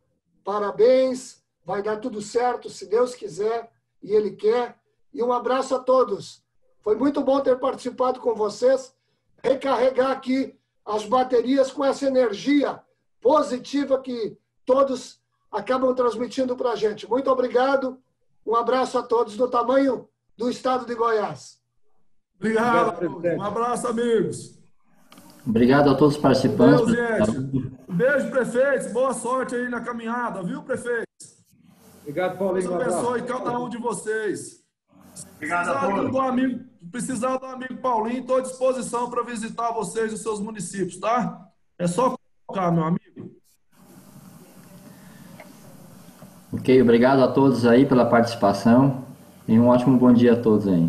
Parabéns. Vai dar tudo certo, se Deus quiser e Ele quer. E um abraço a todos. Foi muito bom ter participado com vocês, recarregar aqui as baterias com essa energia positiva que todos acabam transmitindo para a gente. Muito obrigado, um abraço a todos do tamanho do estado de Goiás. Obrigado, um abraço, amigos. Obrigado a todos os participantes. Deus, gente. Um beijo, prefeitos, boa sorte aí na caminhada, viu, prefeitos? Obrigado, Paulinho. Deus abençoe cada um de vocês. Obrigado a todos. Precisar do amigo Paulinho, estou à disposição para visitar vocês e os seus municípios, tá? É só colocar, meu amigo. Ok, obrigado a todos aí pela participação e um ótimo bom dia a todos aí.